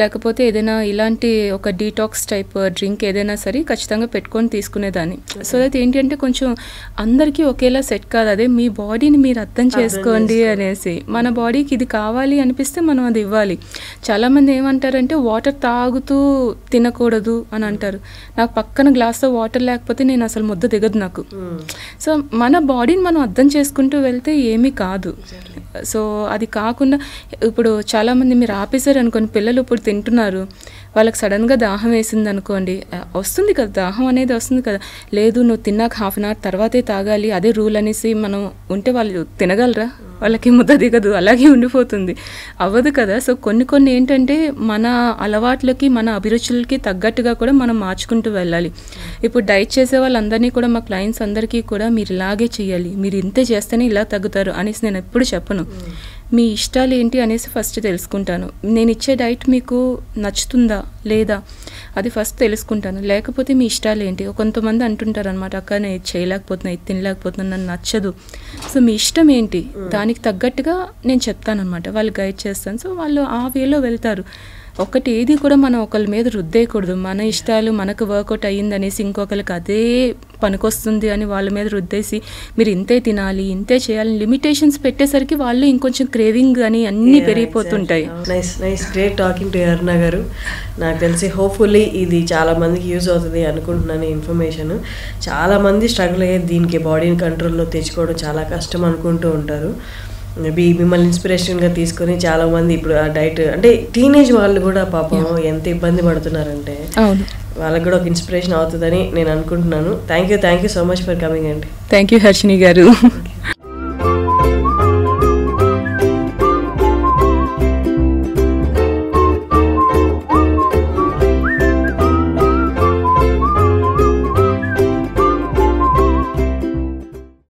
లేకపోతే ఏదైనా ఇలాంటి ఒక డీటాక్స్ టైప్ డ్రింక్ ఏదైనా సరే ఖచ్చితంగా పెట్టుకొని తీసుకునేదాన్ని. సో దట్ ఏంటి అంటే కొంచెం అందరికీ ఒకేలా సెట్ కాదు, అదే మీ బాడీని మీరు అర్థం చేసుకోండి అనేసి. మన బాడీకి ఇది కావాలి అనిపిస్తే మనం అది ఇవ్వాలి. చాలామంది ఏమంటారంటే వాటర్ తాగుతూ తినకూడదు అని అంటారు. నాకు పక్కన గ్లాస్లో వాటర్ లేకపోతే నేను అసలు ముద్ద దిగదు నాకు. సో మన బాడీని మనం అర్థం చేసుకుంటూ వెళ్తే ఏమీ కాదు. సో అది కాకుండా ఇప్పుడు చాలామంది మీరు ఆపేశారు అనుకోండి, పిల్లలు ఇప్పుడు తింటున్నారు, వాళ్ళకి సడన్గా దాహం వేసింది అనుకోండి, వస్తుంది కదా దాహం అనేది వస్తుంది కదా, లేదు నువ్వు తిన్నాక 1/2 hour తర్వాతే తాగాలి అదే రూల్ అనేసి మనం ఉంటే వాళ్ళు తినగలరా? వాళ్ళకి ముద్ద దిగదు, అలాగే ఉండిపోతుంది, అవ్వదు కదా. సో కొన్ని ఏంటంటే మన అలవాట్లకి మన అభిరుచులకి తగ్గట్టుగా కూడా మనం మార్చుకుంటూ వెళ్ళాలి. ఇప్పుడు డైట్ చేసే వాళ్ళందరినీ కూడా మా క్లయింట్స్ అందరికీ కూడా మీరు ఇలాగే చేయాలి, మీరు ఇంతే చేస్తేనే ఇలా తగ్గుతారు అనేసి నేను ఎప్పుడు చెప్పను. మీ ఇష్టాలు ఏంటి అనేసి ఫస్ట్ తెలుసుకుంటాను. నేను ఇచ్చే డైట్ మీకు నచ్చుతుందా లేదా అది ఫస్ట్ తెలుసుకుంటాను. లేకపోతే మీ ఇష్టాలు ఏంటి, కొంతమంది అంటుంటారు అనమాట, అక్క నేను ఇది చేయలేకపోతున్నా, ఇది తినలేకపోతున్నా, నన్ను నచ్చదు. సో మీ ఇష్టం ఏంటి దానికి తగ్గట్టుగా నేను చెప్తాను అనమాట, వాళ్ళు గైడ్ చేస్తాను. సో వాళ్ళు ఆ వేలో వెళ్తారు. ఒకటి ఏది కూడా మనం ఒకరి మీద రుద్దేయకూడదు. మన ఇష్టాలు మనకు వర్కౌట్ అయ్యింది అనేసి ఇంకొకరికి అదే పనికొస్తుంది అని వాళ్ళ మీద రుద్దేసి మీరు ఇంతే తినాలి ఇంతే చేయాలి లిమిటేషన్స్ పెట్టేసరికి వాళ్ళు ఇంకొంచెం క్రేవింగ్ అని అన్నీ పెరిగిపోతుంటాయి. నైస్ గ్రేట్ టాకింగ్ టు అరుణ గారు. నాకు తెలిసి హోప్ఫుల్లీ ఇది చాలా మందికి యూజ్ అవుతుంది అనుకుంటున్నాను ఇన్ఫర్మేషన్. చాలామంది స్ట్రగుల్ అయ్యేది దీనికి, బాడీని కంట్రోల్లో తెచ్చుకోవడం చాలా కష్టం అనుకుంటూ ఉంటారు. మేబీ మిమ్మల్ని ఇన్స్పిరేషన్గా తీసుకొని చాలామంది ఇప్పుడు ఆ డైట్ అంటే టీనేజ్ వాళ్ళు కూడా పాపం ఎంత ఇబ్బంది పడుతున్నారంటే వాళ్ళకి కూడా ఒక ఇన్స్పిరేషన్ అవుతుందని నేను అనుకుంటున్నాను. Thank you so much for coming అండి. థ్యాంక్ యూ హర్షిని గారు.